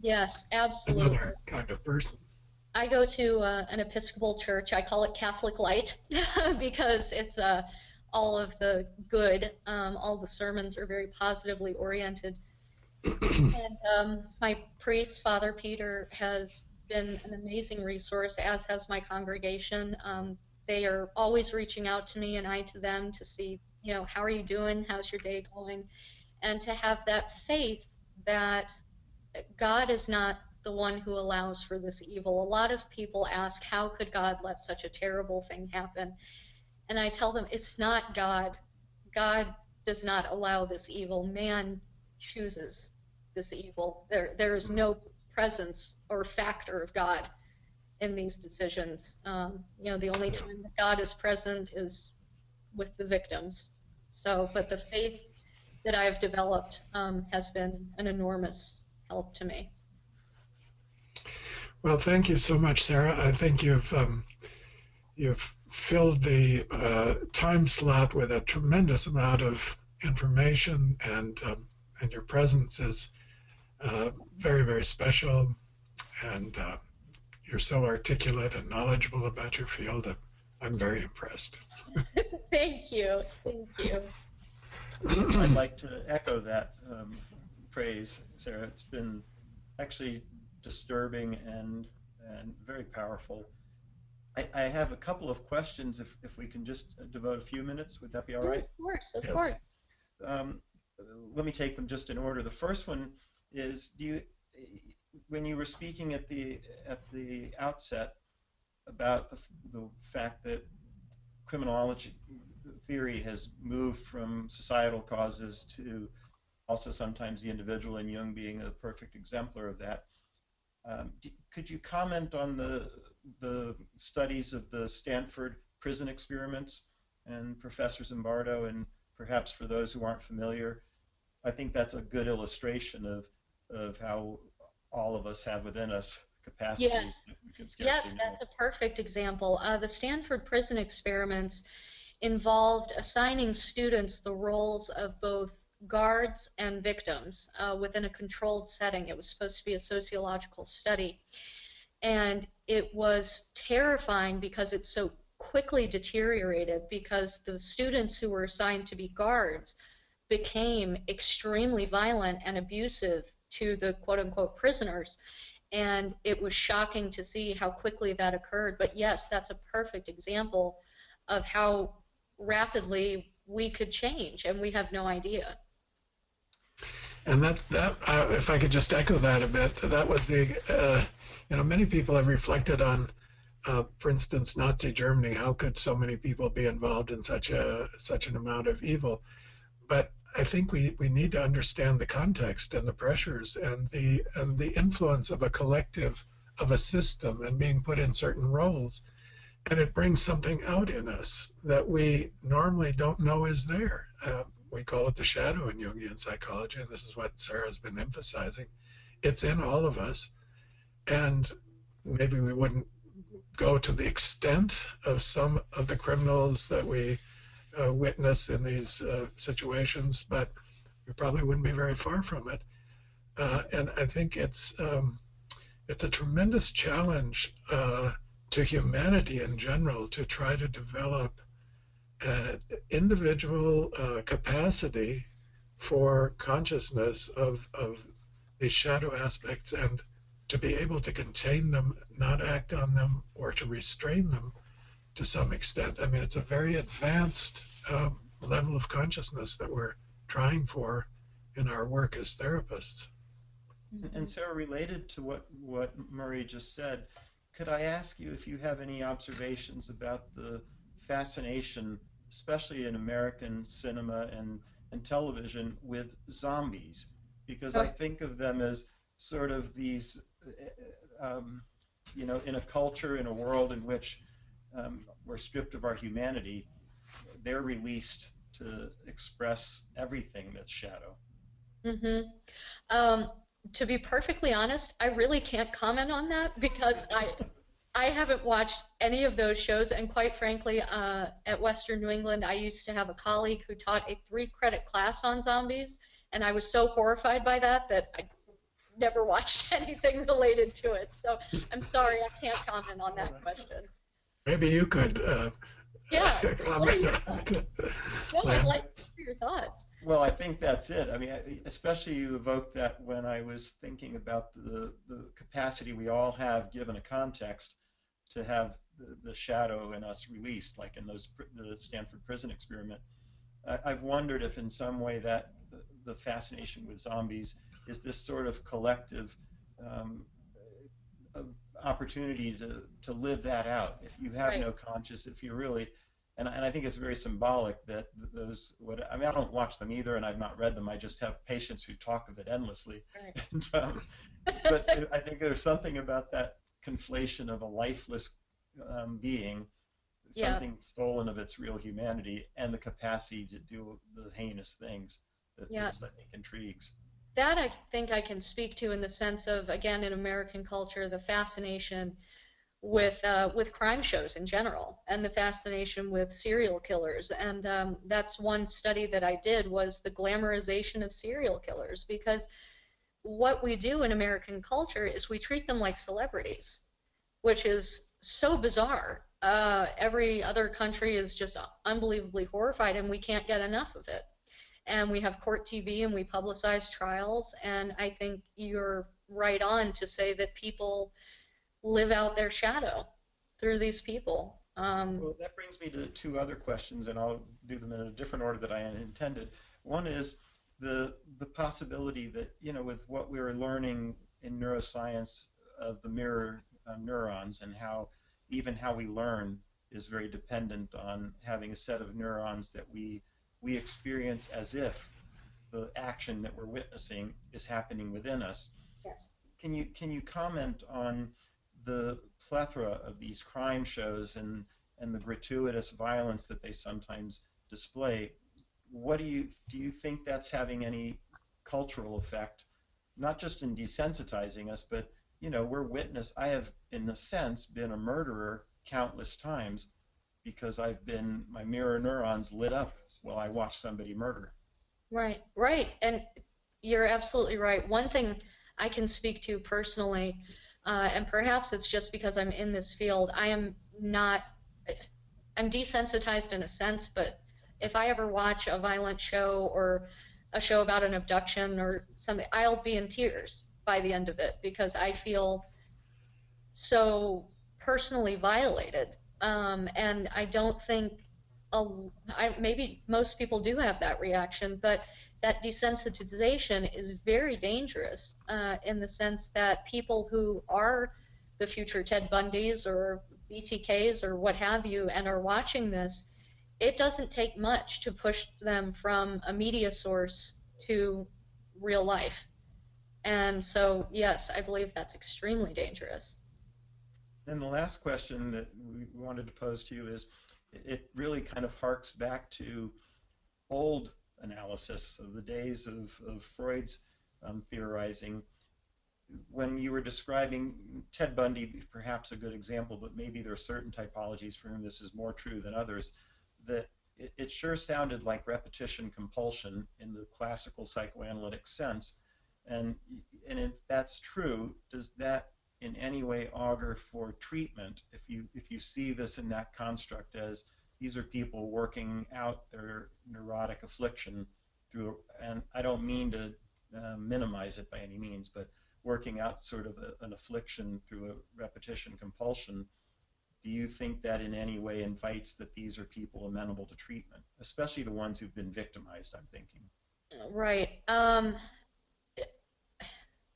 Yes, absolutely. another kind of person. I go to an Episcopal church. I call it Catholic Light because it's all of the good. All the sermons are very positively oriented. And my priest, Father Peter, has been an amazing resource, as has my congregation. They are always reaching out to me and I to them to see, how are you doing? How's your day going? And to have that faith that God is not the one who allows for this evil. A lot of people ask, how could God let such a terrible thing happen? And I tell them, it's not God. God does not allow this evil. Man chooses this evil. There is no presence or factor of God in these decisions. The only time that God is present is with the victims. So, but the faith that I've developed has been an enormous help to me. Well, thank you so much, Sarah. I think you've filled the time slot with a tremendous amount of information, and your presence is very, very special, and you're so articulate and knowledgeable about your field. I'm very impressed. Thank you. Thank you. I'd like to echo that praise, Sarah. It's been actually disturbing and very powerful. I have a couple of questions, if we can just devote a few minutes. Would that be all right? Of course, of Yes. course. Let me take them just in order. The first one is, when you were speaking at the outset about the fact that criminology theory has moved from societal causes to also sometimes the individual, and Jung being a perfect exemplar of that, could you comment on the studies of the Stanford prison experiments and Professor Zimbardo, and perhaps for those who aren't familiar, I think that's a good illustration of how all of us have within us capacities that we can scarcely Yes, know. that's a perfect example. The Stanford prison experiments involved assigning students the roles of both guards and victims within a controlled setting. It was supposed to be a sociological study. And it was terrifying because it so quickly deteriorated, because the students who were assigned to be guards became extremely violent and abusive to the quote-unquote prisoners. And it was shocking to see how quickly that occurred. But yes, that's a perfect example of how rapidly we could change, and we have no idea. And that if I could just echo that a bit, that was many people have reflected on, for instance, Nazi Germany. How could so many people be involved in such an amount of evil? But I think we need to understand the context and the pressures and the influence of a collective, of a system, and being put in certain roles. And it brings something out in us that we normally don't know is there. We call it the shadow in Jungian psychology, and this is what Sarah's been emphasizing. It's in all of us. And maybe we wouldn't go to the extent of some of the criminals that we witness in these situations, but we probably wouldn't be very far from it. And I think it's a tremendous challenge to humanity in general to try to develop individual capacity for consciousness of these shadow aspects, and to be able to contain them, not act on them, or to restrain them to some extent. I mean, it's a very advanced level of consciousness that we're trying for in our work as therapists. And Sarah, related to what Murray just said, could I ask you if you have any observations about the fascination, especially in American cinema and television, with zombies? Because I think of them as sort of these, in a culture, in a world in which we're stripped of our humanity, they're released to express everything that's shadow. To be perfectly honest, I really can't comment on that because I haven't watched any of those shows, and quite frankly, at Western New England, I used to have a colleague who taught a 3-credit class on zombies, and I was so horrified by that I never watched anything related to it. So I'm sorry, I can't comment on that question. Maybe you could comment on it. No, I'd like to hear your thoughts. Well, I think that's it. I mean, especially you evoked that when I was thinking about the capacity we all have, given a context, to have the shadow in us released, like in the Stanford prison experiment. I've wondered if in some way that the fascination with zombies is this sort of collective opportunity to live that out. If you have no conscience, if you're really, and I think it's very symbolic that I don't watch them either, and I've not read them. I just have patients who talk of it endlessly. Right. But I think there's something about that conflation of a lifeless being, something stolen of its real humanity, and the capacity to do the heinous things that just, I think, intrigues. That I think I can speak to in the sense of, again, in American culture, the fascination with crime shows in general, and the fascination with serial killers. And that's one study that I did, was the glamorization of serial killers, because what we do in American culture is we treat them like celebrities, which is so bizarre. Every other country is just unbelievably horrified, and we can't get enough of it. And we have court TV, and we publicize trials, and I think you're right on to say that people live out their shadow through these people. Well, that brings me to 2 other questions, and I'll do them in a different order than I intended. One is the possibility that, with what we're learning in neuroscience of the mirror neurons, and how we learn is very dependent on having a set of neurons that we experience as if the action that we're witnessing is happening within us. Yes. Can you comment on the plethora of these crime shows and the gratuitous violence that they sometimes display? What do you think that's having any cultural effect, not just in desensitizing us, but I have, in a sense, been a murderer countless times because my mirror neurons lit up while I watched somebody murder. Right, and you're absolutely right. One thing I can speak to personally, and perhaps it's just because I'm in this field, I'm desensitized in a sense, but if I ever watch a violent show or a show about an abduction or something, I'll be in tears by the end of it because I feel so personally violated. And I don't think, maybe most people do have that reaction, but that desensitization is very dangerous in the sense that people who are the future Ted Bundys or BTKs or what have you and are watching this, it doesn't take much to push them from a media source to real life. And so, yes, I believe that's extremely dangerous. And the last question that we wanted to pose to you is, it really kind of harks back to old analysis of the days of Freud's theorizing. when you were describing Ted Bundy, perhaps a good example, but maybe there are certain typologies for whom this is more true than others, that it sure sounded like repetition compulsion in the classical psychoanalytic sense. And, and if that's true, does that in any way augur for treatment if you see this in that construct as these are people working out their neurotic affliction through, and I don't mean to minimize it by any means, but working out sort of an affliction through a repetition compulsion, do you think that in any way invites that these are people amenable to treatment, especially the ones who've been victimized, I'm thinking? Right.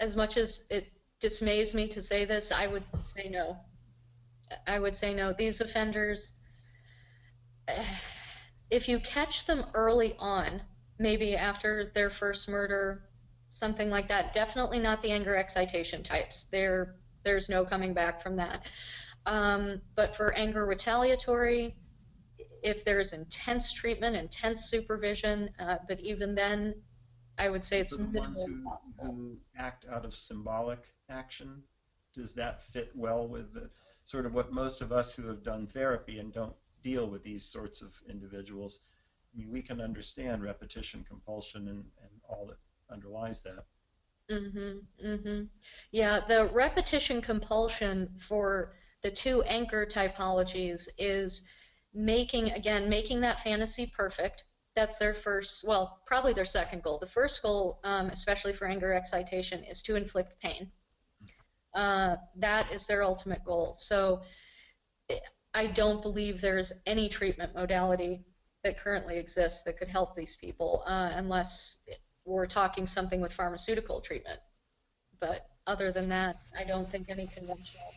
As much as it dismays me to say this, I would say no. I would say no. These offenders, if you catch them early on, maybe after their first murder, something like that, definitely not the anger excitation types. There's no coming back from that. But for anger retaliatory, if there's intense treatment, intense supervision, but even then, I would say it's For the ones minimally possible. who act out of symbolic action, does that fit well with the, sort of what most of us who have done therapy and don't deal with these sorts of individuals, I mean, we can understand repetition compulsion and all that underlies that. Yeah, the repetition compulsion for the two anchor typologies is making that fantasy perfect. That's their first, well, probably their second goal. The first goal, especially for anger excitation, is to inflict pain. That is their ultimate goal. So I don't believe there's any treatment modality that currently exists that could help these people, unless we're talking something with pharmaceutical treatment. But other than that, I don't think any conventional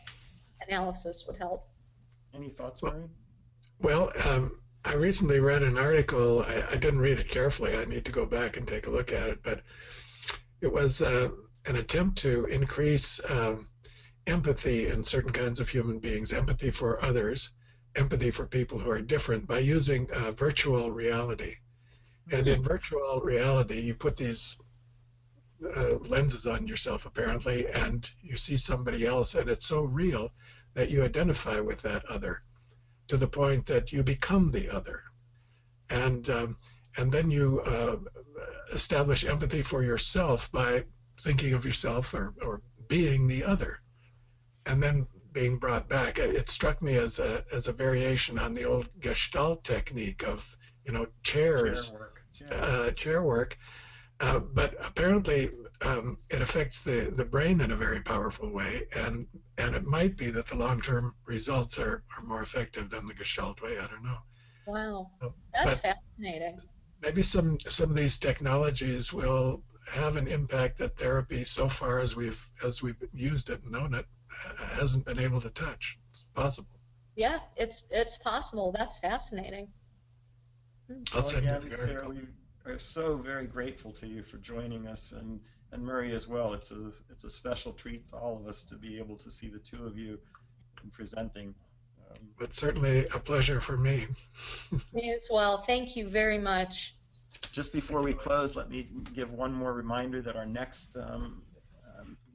analysis would help. Any thoughts, Well, Murray? well, I recently read an article. I didn't read it carefully. I need to go back and take a look at it. But it was an attempt to increase empathy in certain kinds of human beings, empathy for others, empathy for people who are different by using virtual reality. And in virtual reality, you put these lenses on yourself, apparently, and you see somebody else, and it's so real that you identify with that other to the point that you become the other. And then you establish empathy for yourself by thinking of yourself or being the other, and then being brought back. It struck me as a variation on the old Gestalt technique of chairs, Chair work. Yeah. chair work. But apparently, it affects the brain in a very powerful way, and it might be that the long-term results are more effective than the Gestalt way. I don't know. Wow, So, that's but fascinating. maybe some of these technologies will have an impact that therapy, so far as we've used it and known it, hasn't been able to touch. It's possible. Yeah, it's possible. That's fascinating. I'll Well, send you again, the Sarah, article. we are so very grateful to you for joining us, and Murray as well. It's a special treat to all of us to be able to see the two of you in presenting. But certainly a pleasure for me. Me as well. Thank you very much. Just before we close, let me give one more reminder that our next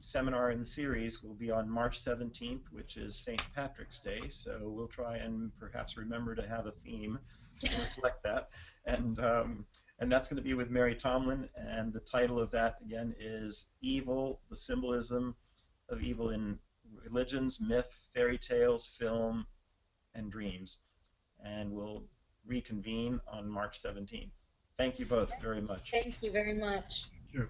seminar in the series will be on March 17th, which is St. Patrick's Day. So we'll try and perhaps remember to have a theme to reflect that. And that's going to be with Mary Tomlin. And the title of that, again, is Evil, the Symbolism of Evil in Religions, Myth, Fairy Tales, Film, and Dreams. And we'll reconvene on March 17th. Thank you both very much. Thank you very much. Thank you.